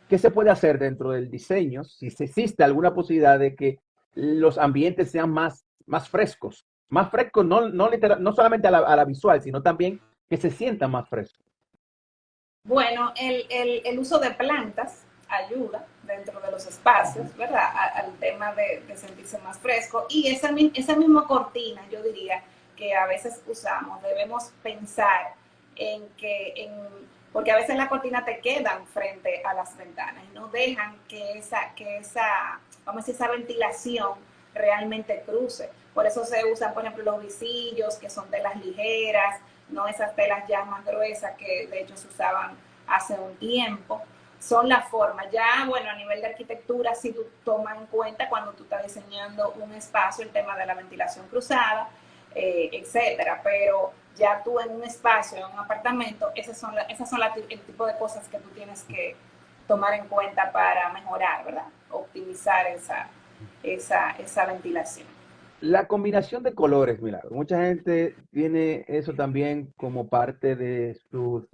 ¿qué se puede hacer dentro del diseño si se existe alguna posibilidad de que los ambientes sean más frescos? Más frescos, no solamente a la visual, sino también que se sientan más frescos. Bueno, el uso de plantas ayuda dentro de los espacios, ¿verdad? Al tema de sentirse más fresco. Y esa misma cortina, yo diría, que a veces usamos, debemos pensar porque a veces las cortinas te quedan frente a las ventanas y no dejan que vamos a decir, esa ventilación realmente cruce. Por eso se usan, por ejemplo, los visillos, que son telas ligeras, no esas telas ya más gruesas que de hecho se usaban hace un tiempo. Son las formas. Ya, bueno, a nivel de arquitectura, si tú tomas en cuenta cuando tú estás diseñando un espacio, el tema de la ventilación cruzada, etcétera. Pero ya tú en un espacio, en un apartamento, esas son el tipo de cosas que tú tienes que tomar en cuenta para mejorar, ¿verdad? Optimizar esa ventilación. La combinación de colores, mira, mucha gente tiene eso también como parte de sus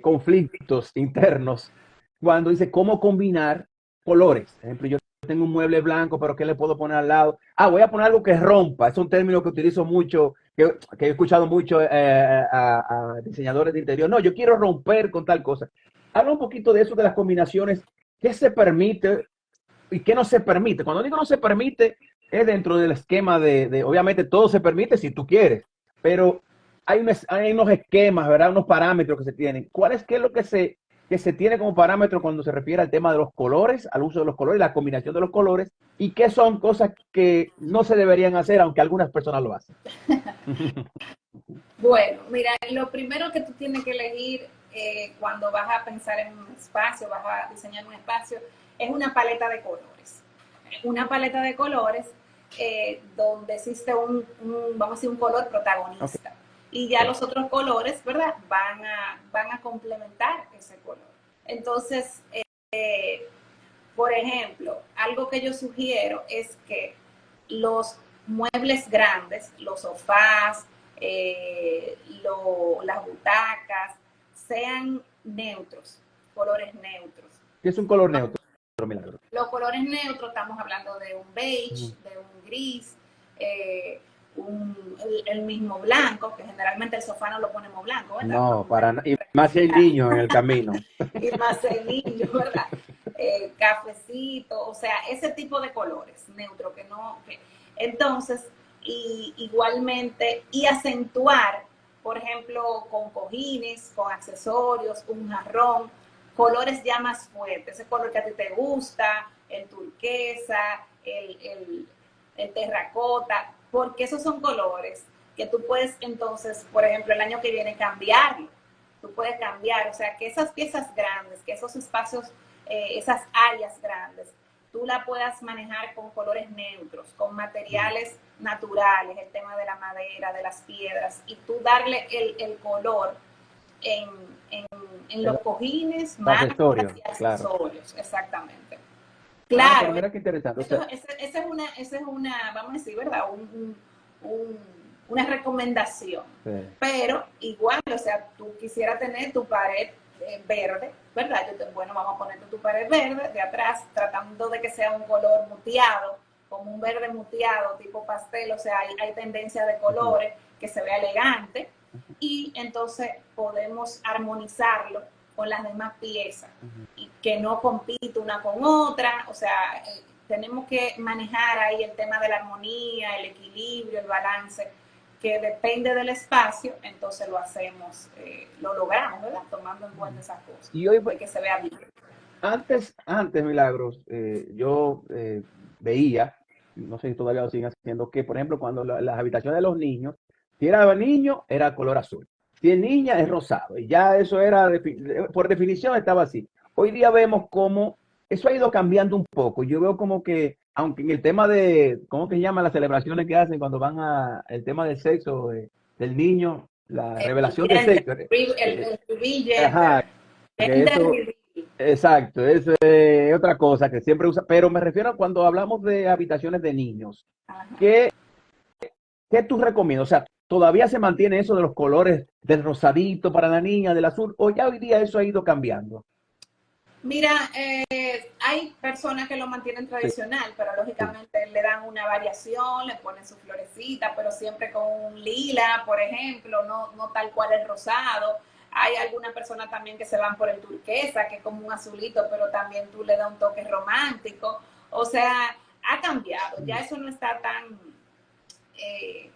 conflictos internos cuando dice cómo combinar colores. Por ejemplo, yo tengo un mueble blanco, pero ¿qué le puedo poner al lado? Voy a poner algo que rompa. Es un término que utilizo mucho, que he escuchado mucho a diseñadores de interior. No, yo quiero romper con tal cosa. Habla un poquito de eso, de las combinaciones, qué se permite y qué no se permite. Cuando digo no se permite, es dentro del esquema obviamente todo se permite si tú quieres, pero hay unos esquemas, ¿verdad? Unos parámetros que se tienen. ¿Qué es lo que se tiene como parámetro cuando se refiere al tema de los colores, al uso de los colores, la combinación de los colores, y qué son cosas que no se deberían hacer, aunque algunas personas lo hacen? Bueno, mira, lo primero que tú tienes que elegir cuando vas a pensar en un espacio, vas a diseñar un espacio, es una paleta de colores. Una paleta de colores donde existe vamos a decir, un color protagonista. Okay. Y ya los otros colores, ¿verdad? Van a complementar ese color. Entonces, por ejemplo, algo que yo sugiero es que los muebles grandes, los sofás, las butacas, sean neutros, colores neutros. ¿Qué es un color neutro, Milagro? Los colores neutros, estamos hablando de un beige, de un gris, el mismo blanco, que generalmente el sofá no lo ponemos blanco, ¿verdad? No, para nada. Y más si hay niños en el camino. Y más el niño, ¿verdad? Cafecito, o sea, ese tipo de colores neutros entonces, igualmente, y acentuar, por ejemplo, con cojines, con accesorios, un jarrón, colores ya más fuertes, ese color que a ti te gusta, el turquesa, el terracota, porque esos son colores que tú puedes entonces, por ejemplo, el año que viene cambiarlo. Tú puedes cambiar, o sea, que esas piezas grandes, que esos espacios, esas áreas grandes, tú la puedas manejar con colores neutros, con materiales naturales, el tema de la madera, de las piedras, y tú darle el color en los cojines, mantas y accesorios, claro. Exactamente. Claro, mira qué interesante. Esa es una, vamos a decir, ¿verdad? Una recomendación. Sí. Pero igual, o sea, tú quisieras tener tu pared verde, ¿verdad? Bueno, vamos a ponerte tu pared verde de atrás, tratando de que sea un color muteado, como un verde muteado, tipo pastel, o sea, hay tendencia de colores que se vea elegante, y entonces podemos armonizarlo con las demás piezas y que no compite una con otra, o sea, tenemos que manejar ahí el tema de la armonía, el equilibrio, el balance, que depende del espacio, entonces lo hacemos, lo logramos, ¿verdad? Tomando en cuenta esas cosas, y hoy, de que se vea bien. Antes, Milagros, yo veía, no sé si todavía lo siguen haciendo, que por ejemplo cuando las habitaciones de los niños, si era niño era color azul, si es niña es rosado, y ya eso era, por definición estaba así. Hoy día vemos cómo eso ha ido cambiando un poco. Yo veo como que, aunque en el tema de, ¿cómo que se llama las celebraciones que hacen cuando van a el tema del sexo del niño, la El revelación del gender, sexo? el reveal Ajá, gender, que gender eso, reveal. exacto, eso es otra cosa que siempre usa, pero me refiero a cuando hablamos de habitaciones de niños. Ajá. ¿Qué, qué tú recomiendas? O sea, ¿todavía se mantiene eso de los colores del rosadito para la niña, del azul, o ya hoy día eso ha ido cambiando? Mira, hay personas que lo mantienen Sí, tradicional, pero lógicamente le dan una variación, le ponen su florecita, pero siempre con un lila, por ejemplo, no tal cual el rosado. Hay algunas personas también que se van por el turquesa, que es como un azulito, pero también tú le das un toque romántico. O sea, ha cambiado, ya eso no está tan, eh,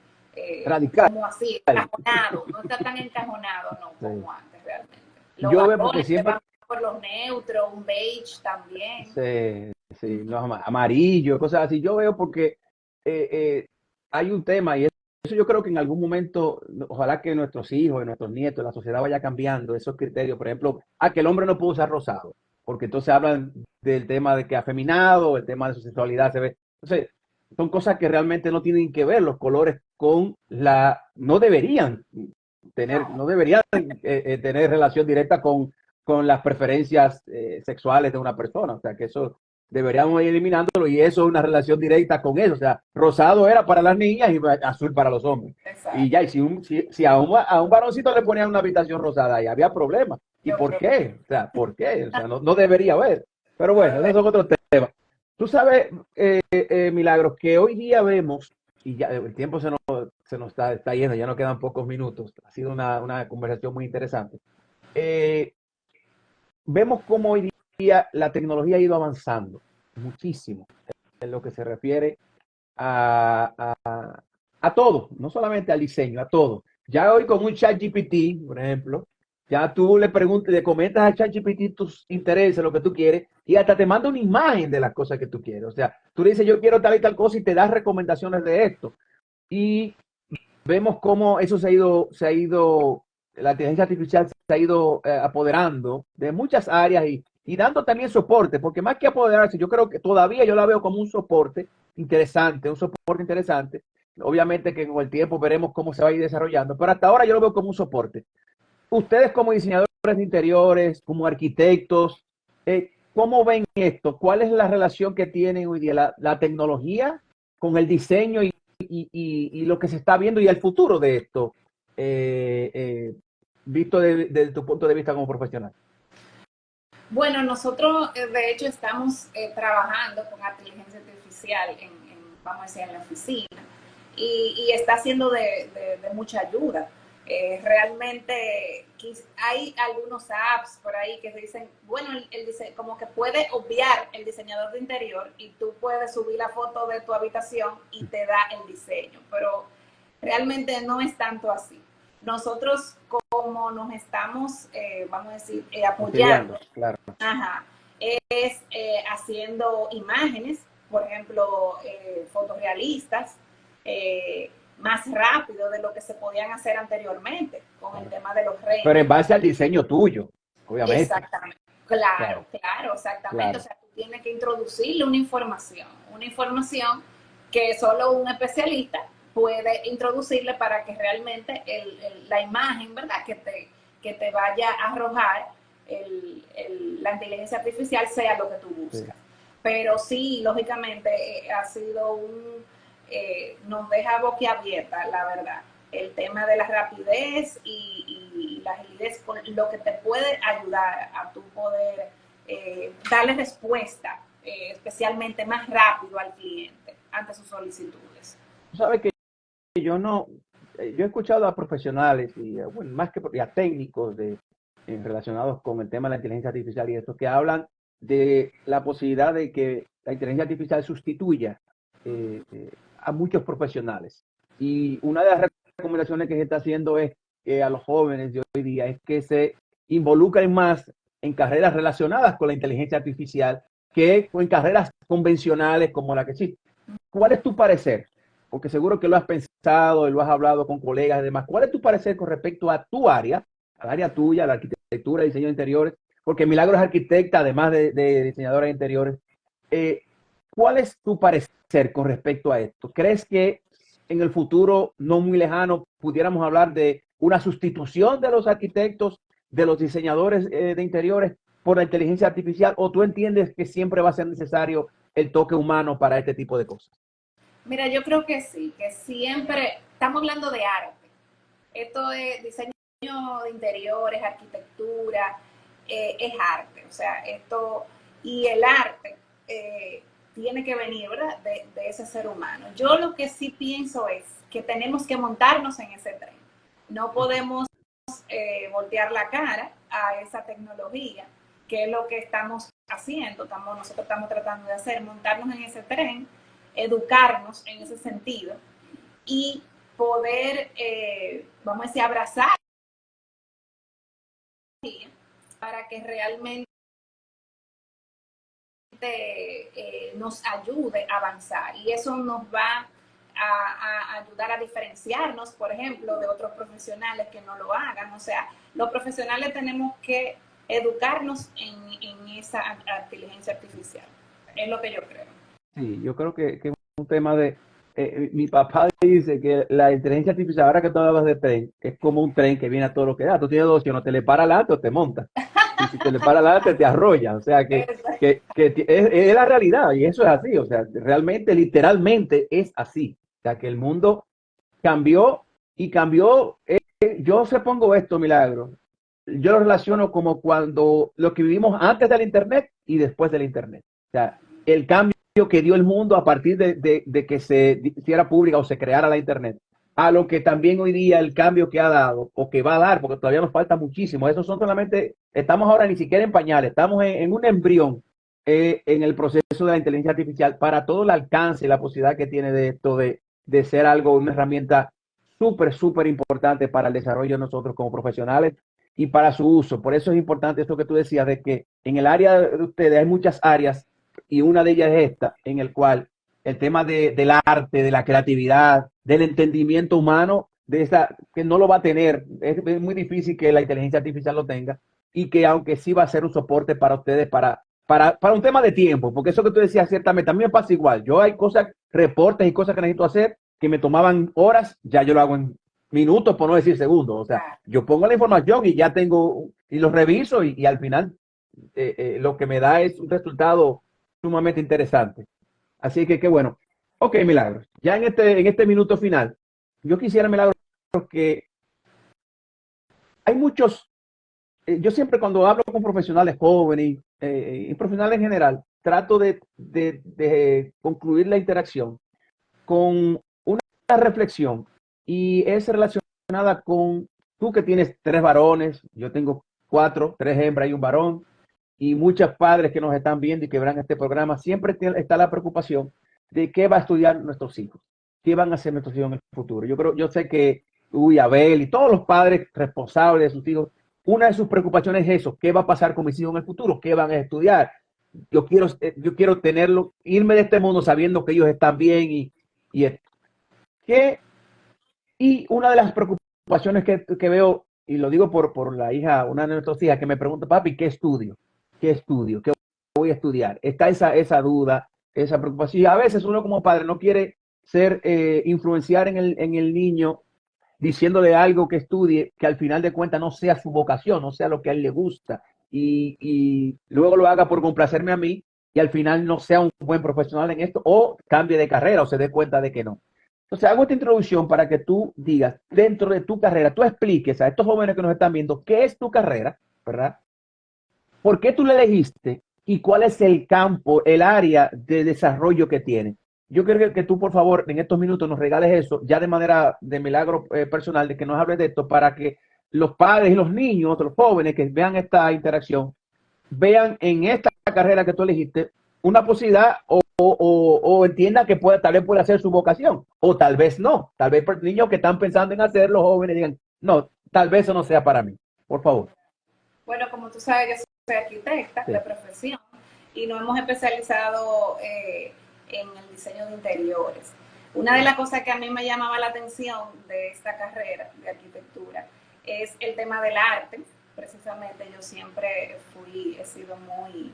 radical. como así, encajonado, no está tan encajonado, no, Sí. como antes realmente. Los Yo veo porque varones se siempre van por los neutros, un beige también. sí, Uh sí, los -huh. amarillos, cosas así. Yo veo porque eh, eh, hay un tema y eso yo creo que en algún momento, ojalá que nuestros hijos y nuestros nietos, la sociedad vaya cambiando esos criterios. Por ejemplo, que el hombre no puede usar rosado, porque entonces hablan del tema de que afeminado, el tema de su sexualidad se ve. Entonces, son cosas que realmente no tienen que ver los colores con no deberían No, no deberían tener relación directa con las preferencias sexuales de una persona. O sea, que eso deberíamos ir eliminándolo y eso es una relación directa con eso. O sea, rosado era para las niñas y azul para los hombres. Y exacto. ya, y si a un varoncito le ponían una habitación rosada, y había problemas. ¿Y Yo por creo que qué? O sea, ¿por qué? O sea, no debería haber. Pero bueno, esos son otros temas. Tú sabes, Milagros, que hoy día vemos, y ya el tiempo se nos está yendo, ya no quedan pocos minutos. Ha sido una conversación muy interesante. Eh, Vemos cómo hoy día la tecnología ha ido avanzando muchísimo en lo que se refiere a todo, no solamente al diseño, a todo. Ya hoy con un chat GPT, por ejemplo, ya tú le preguntas, le comentas a chat GPT tus intereses, lo que tú quieres, y hasta te manda una imagen de las cosas que tú quieres. O sea, tú le dices, yo quiero tal y tal cosa y te das recomendaciones de esto. Y vemos cómo eso la inteligencia artificial se ha ido apoderando de muchas áreas y dando también soporte, porque más que apoderarse, yo creo que todavía yo la veo como un soporte interesante, un soporte interesante. Obviamente que con el tiempo veremos cómo se va a ir desarrollando, pero hasta ahora yo lo veo como un soporte. Ustedes como diseñadores de interiores, como arquitectos, ¿cómo ven esto? ¿Cuál es la relación que tienen hoy día la tecnología con el diseño y lo que se está viendo y el futuro de esto, eh, eh, visto desde tu punto de vista como profesional? bueno, nosotros de hecho estamos trabajando con inteligencia artificial vamos a decir, en la oficina y está siendo de mucha ayuda. Realmente hay algunos apps por ahí que dicen, bueno, como que puede obviar el diseñador de interior y tú puedes subir la foto de tu habitación y te da el diseño, pero realmente no es tanto así. Nosotros como nos estamos, vamos a decir, apoyando, Auxiliando, claro. ajá, es haciendo imágenes, por ejemplo, fotos realistas, más rápido de lo que se podían hacer anteriormente con el tema de los Pero en renders. base al diseño tuyo, obviamente. Exactamente. Claro, Claro, claro, exactamente. O claro. sea, tú tienes que introducirle una información que solo un especialista puede introducirle para que realmente la imagen, ¿verdad? Que te vaya a arrojar la inteligencia artificial sea lo que tú Sí. buscas. Pero sí, lógicamente, ha sido nos deja boquiabierta, la verdad, el tema de la rapidez y la agilidad con lo que te puede ayudar a tu poder darle respuesta, especialmente más rápido al cliente ante sus solicitudes. Tú sabes que yo no, yo he escuchado a profesionales y bueno, más que a técnicos relacionados con el tema de la inteligencia artificial y esto, que hablan de la posibilidad de que la inteligencia artificial sustituya a muchos profesionales. Y una de las recomendaciones que se está haciendo es que a los jóvenes de hoy día es que se involucren más en carreras relacionadas con la inteligencia artificial que en carreras convencionales como la que existe. ¿Cuál es tu parecer? Porque seguro que lo has pensado y lo has hablado con colegas y demás. ¿Cuál es tu parecer con respecto a tu área, al área tuya, la arquitectura, el diseño de interiores? porque Milagro es arquitecta, además de diseñadora de interiores. ¿Cuál es tu parecer con respecto a esto? ¿Crees que en el futuro no muy lejano pudiéramos hablar de una sustitución de los arquitectos, de los diseñadores de interiores por la inteligencia artificial, o tú entiendes que siempre va a ser necesario el toque humano para este tipo de cosas? Mira, yo creo que sí, que siempre estamos hablando de arte. Esto es diseño de interiores, arquitectura, es arte. O sea, esto, y el arte tiene que venir, ¿verdad?, de ese ser humano. Yo lo que sí pienso es que tenemos que montarnos en ese tren. No podemos voltear la cara a esa tecnología, que es lo que estamos haciendo, nosotros estamos tratando de hacer, montarnos en ese tren, educarnos en ese sentido y poder, vamos a decir, abrazar para que realmente nos ayude a avanzar, y eso nos va a ayudar a diferenciarnos, por ejemplo, de otros profesionales que no lo hagan. O sea, los profesionales tenemos que educarnos en esa inteligencia artificial. Es lo que yo creo. Sí, yo creo que es un tema de... mi papá dice que la inteligencia artificial, ahora que tú hablas de tren, es como un tren que viene a todo lo que da. Tú tienes dos opciones, te le para adelante o te monta. Y si te le para adelante, te arrolla. O sea, es la realidad, y eso es así. O sea, realmente, literalmente es así. O sea, que el mundo cambió y cambió. Yo se pongo esto, Milagro. Yo lo relaciono como cuando lo que vivimos antes del Internet y después del Internet. O sea, el cambio que dio el mundo a partir de que se hiciera pública o se creara la Internet, a lo que también hoy día el cambio que ha dado o que va a dar, porque todavía nos falta muchísimo. Eso son solamente, estamos ahora ni siquiera en pañales, estamos en un embrión en el proceso de la inteligencia artificial para todo el alcance y la posibilidad que tiene de esto de ser algo, una herramienta súper, súper importante para el desarrollo de nosotros como profesionales y para su uso. Por eso es importante esto que tú decías, de que en el área de ustedes hay muchas áreas, y una de ellas es esta, en el cual el tema del arte, de la creatividad, del entendimiento humano, de esa, que no lo va a tener, es muy difícil que la inteligencia artificial lo tenga, y que aunque sí va a ser un soporte para ustedes, para un tema de tiempo, porque eso que tú decías ciertamente, también me pasa igual. Yo hay cosas, reportes y cosas que necesito hacer que me tomaban horas, ya yo lo hago en minutos, por no decir segundos. O sea, yo pongo la información y ya tengo, y lo reviso, y al final lo que me da es un resultado sumamente interesante. Así que qué bueno. Ok, Milagros. Ya en este minuto final, yo quisiera, Milagros, que hay muchos, yo siempre cuando hablo con profesionales jóvenes y profesionales en general, trato de concluir la interacción con una reflexión, y es relacionada con tú que tienes 3 varones, yo tengo 4, 3 hembras y un varón, y muchos padres que nos están viendo y que verán este programa, siempre está la preocupación de qué va a estudiar nuestros hijos, qué van a hacer nuestros hijos en el futuro. Yo sé que tú y Abel y todos los padres responsables de sus hijos, una de sus preocupaciones es eso: ¿qué va a pasar con mis hijos en el futuro? ¿Qué van a estudiar? Yo quiero tenerlo, irme de este mundo sabiendo que ellos están bien y, que, y una de las preocupaciones que veo, y lo digo por la hija, una de nuestras hijas, que me pregunta: papi, ¿qué estudio? ¿Qué estudio? ¿Qué voy a estudiar? Está esa duda, esa preocupación. Y a veces uno como padre no quiere influenciar en el niño diciéndole algo que estudie, que al final de cuentas no sea su vocación, no sea lo que a él le gusta, y luego lo haga por complacerme a mí, y al final no sea un buen profesional en esto, o cambie de carrera o se dé cuenta de que no. Entonces hago esta introducción para que tú digas, dentro de tu carrera, tú expliques a estos jóvenes que nos están viendo qué es tu carrera, ¿verdad? ¿Por qué tú la elegiste? ¿Y cuál es el campo, el área de desarrollo que tiene? Yo quiero que tú, por favor, en estos minutos nos regales eso, ya de manera de milagro personal, de que nos hables de esto, para que los padres y los niños, los jóvenes que vean esta interacción, vean en esta carrera que tú elegiste una posibilidad, o entiendan que tal vez puede ser su vocación, o tal vez no. Tal vez niños que están pensando en hacer, los jóvenes digan, no, tal vez eso no sea para mí. Por favor. Bueno, como tú sabes, yo soy arquitecta de profesión y nos hemos especializado en el diseño de interiores. Una de las cosas que a mí me llamaba la atención de esta carrera de arquitectura es el tema del arte, precisamente yo siempre he sido muy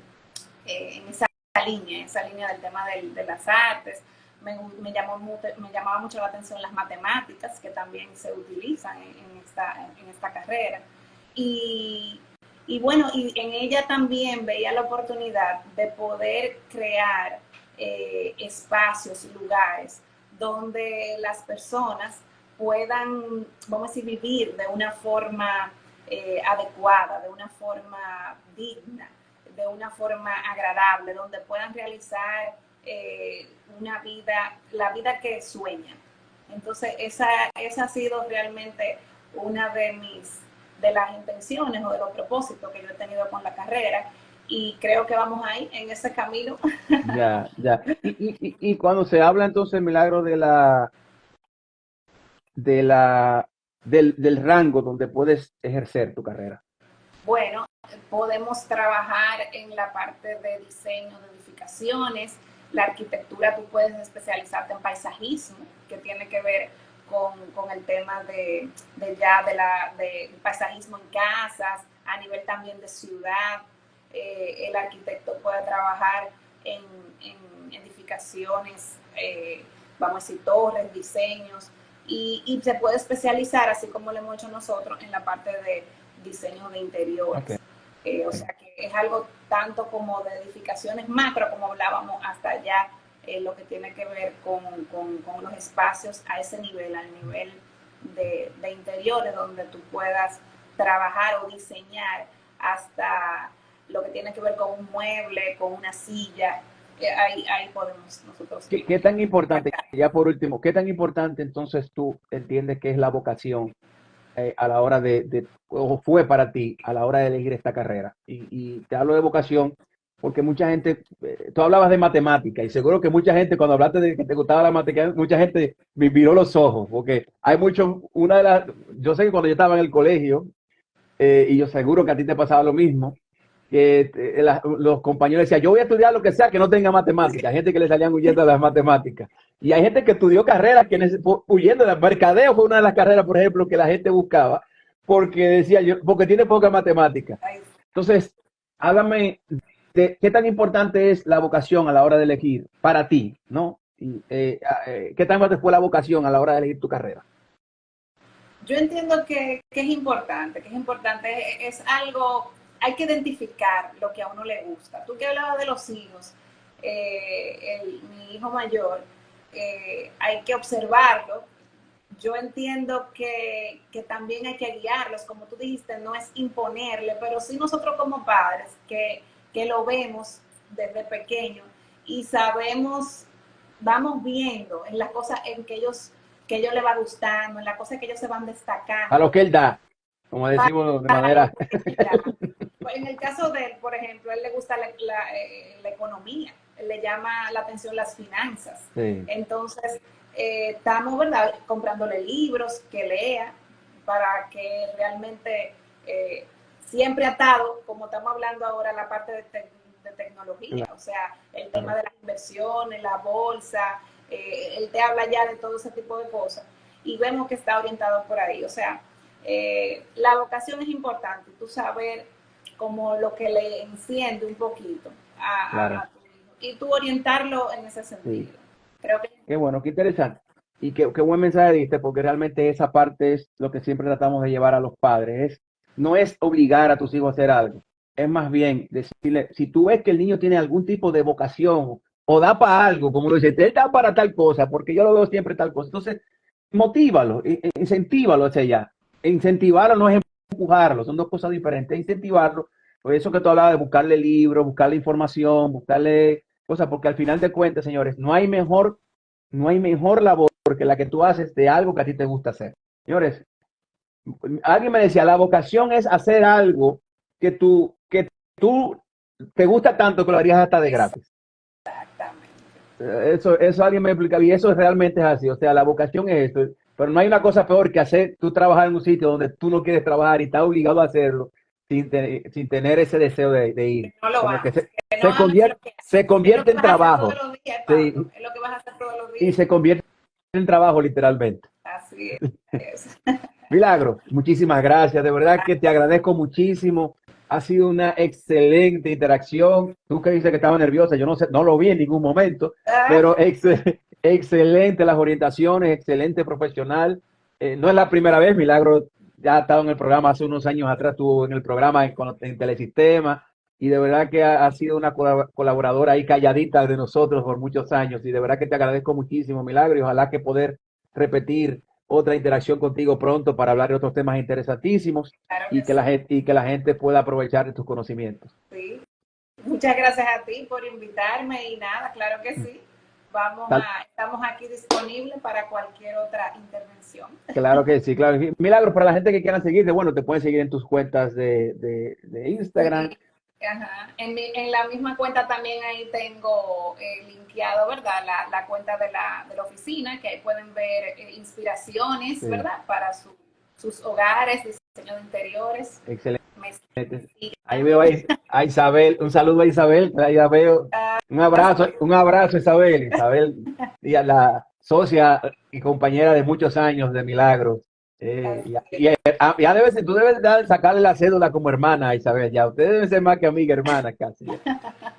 en esa línea del tema de las artes. Me llamaba mucho la atención las matemáticas, que también se utilizan en esta carrera. Y bueno, y en ella también veía la oportunidad de poder crear espacios, lugares donde las personas puedan, vamos a decir, vivir de una forma adecuada, de una forma digna, de una forma agradable, donde puedan realizar la vida que sueñan. Entonces, esa ha sido realmente una de las intenciones o de los propósitos que yo he tenido con la carrera, y creo que vamos ahí en ese camino. Ya, ya. Y cuando se habla entonces, Milagro, del rango donde puedes ejercer tu carrera. Bueno, podemos trabajar en la parte de diseño de edificaciones, la arquitectura, tú puedes especializarte en paisajismo, que tiene que ver con el tema de paisajismo en casas, a nivel también de ciudad. El arquitecto puede trabajar en edificaciones, vamos a decir, torres, diseños, y se puede especializar, así como lo hemos hecho nosotros, en la parte de diseño de interiores. Okay. O sea que es algo tanto como de edificaciones macro, como hablábamos, hasta allá lo que tiene que ver con los espacios a ese nivel, al nivel de interiores, donde tú puedas trabajar o diseñar hasta lo que tiene que ver con un mueble, con una silla. Ahí podemos nosotros. ¿Qué tan importante, ya por último, qué tan importante entonces tú entiendes que es la vocación a la hora o fue para ti a la hora de elegir esta carrera? Y te hablo de vocación porque mucha gente, tú hablabas de matemática y seguro que mucha gente, cuando hablaste de que te gustaba la matemática, mucha gente me miró los ojos, porque hay yo sé que cuando yo estaba en el colegio, y yo seguro que a ti te pasaba lo mismo, que los compañeros decían, yo voy a estudiar lo que sea que no tenga matemáticas, gente que le salían huyendo de las matemáticas. Y hay gente que estudió carreras huyendo de mercadeo, fue una de las carreras, por ejemplo, que la gente buscaba, porque decía yo, porque tiene poca matemática. Entonces, háblame de qué tan importante es la vocación a la hora de elegir para ti, ¿no? ¿Qué tan importante fue la vocación a la hora de elegir tu carrera? Yo entiendo que es importante, es algo, hay que identificar lo que a uno le gusta. Tú que hablabas de los hijos, mi hijo mayor, hay que observarlo. Yo entiendo que también hay que guiarlos, como tú dijiste, no es imponerle, pero sí nosotros como padres, que lo vemos desde pequeño y sabemos, vamos viendo en las cosas en que ellos les va gustando, en las cosas que ellos se van destacando. A lo que él da, como decimos de manera. En el caso de él, por ejemplo, a él le gusta la economía, él le llama la atención las finanzas. Sí. Entonces, estamos, ¿verdad?, comprándole libros que lea para que realmente siempre atado, como estamos hablando ahora, la parte de tecnología, claro. O sea, el tema de las inversiones, la bolsa, él te habla ya de todo ese tipo de cosas y vemos que está orientado por ahí. O sea, la vocación es importante, tú saber como lo que le enciende un poquito a tu hijo y tú orientarlo en ese sentido. Sí. Creo que... Qué bueno, qué interesante. Y qué buen mensaje diste, porque realmente esa parte es lo que siempre tratamos de llevar a los padres. No es obligar a tus hijos a hacer algo, es más bien decirle, si tú ves que el niño tiene algún tipo de vocación o da para algo, como lo dice, él da para tal cosa, porque yo lo veo siempre tal cosa. Entonces, motívalo, incentívalo hacia allá. Incentivarlo no es empujarlo, son dos cosas diferentes. Incentivarlo, por eso que tú hablabas de buscarle libros, buscarle información, buscarle cosas, porque al final de cuentas, señores, no hay mejor labor que la que tú haces de algo que a ti te gusta hacer. Señores, alguien me decía, la vocación es hacer algo que tú te gusta tanto que lo harías hasta de gratis. Exactamente. Eso alguien me explicaba y eso realmente es así. O sea, la vocación es esto, pero no hay una cosa peor que hacer tú trabajar en un sitio donde tú no quieres trabajar y estás obligado a hacerlo sin tener ese deseo de ir. No lo como que se convierte en trabajo. Días, sí. Es lo que vas a hacer todos los días. Y se convierte en trabajo literalmente. Así es. Milagro, muchísimas gracias. De verdad que te agradezco muchísimo. Ha sido una excelente interacción. Tú que dices que estaba nerviosa, yo no sé, no lo vi en ningún momento, Ah, pero excelente las orientaciones, excelente profesional. No es la primera vez, Milagro ya ha estado en el programa hace unos años atrás, estuvo en el programa en Telesistema y de verdad que ha sido una colaboradora ahí calladita de nosotros por muchos años y de verdad que te agradezco muchísimo, Milagro, y ojalá que poder repetir otra interacción contigo pronto para hablar de otros temas interesantísimos claro y que que la sí, gente, y que la gente pueda aprovechar de tus conocimientos. sí. Muchas gracias a ti por invitarme y nada, claro que sí. Estamos aquí disponibles para cualquier otra intervención. Claro que sí, claro que sí. Milagro, para la gente que quiera seguirte, bueno, te pueden seguir en tus cuentas de Instagram. Sí, ajá. En la misma cuenta también ahí tengo linkeado, ¿verdad? La cuenta de la oficina, que ahí pueden ver inspiraciones, Sí, ¿verdad? Para sus hogares, diseño de interiores. excelente. Me Ahí sigan. veo a Isabel, un saludo a Isabel, ahí la veo. Un abrazo Isabel, Isabel, y a la socia y compañera de muchos años de Milagros. Ya tú debes sacarle la cédula como hermana a Isabel, ya. Ustedes deben ser más que amiga, hermana casi, ya.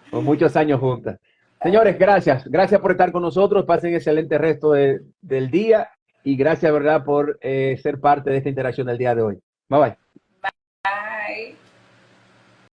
Con muchos años juntas. Señores, gracias. Gracias por estar con nosotros. Pasen excelente resto del día y gracias, ¿verdad?, por ser parte de esta interacción del día de hoy. Bye bye.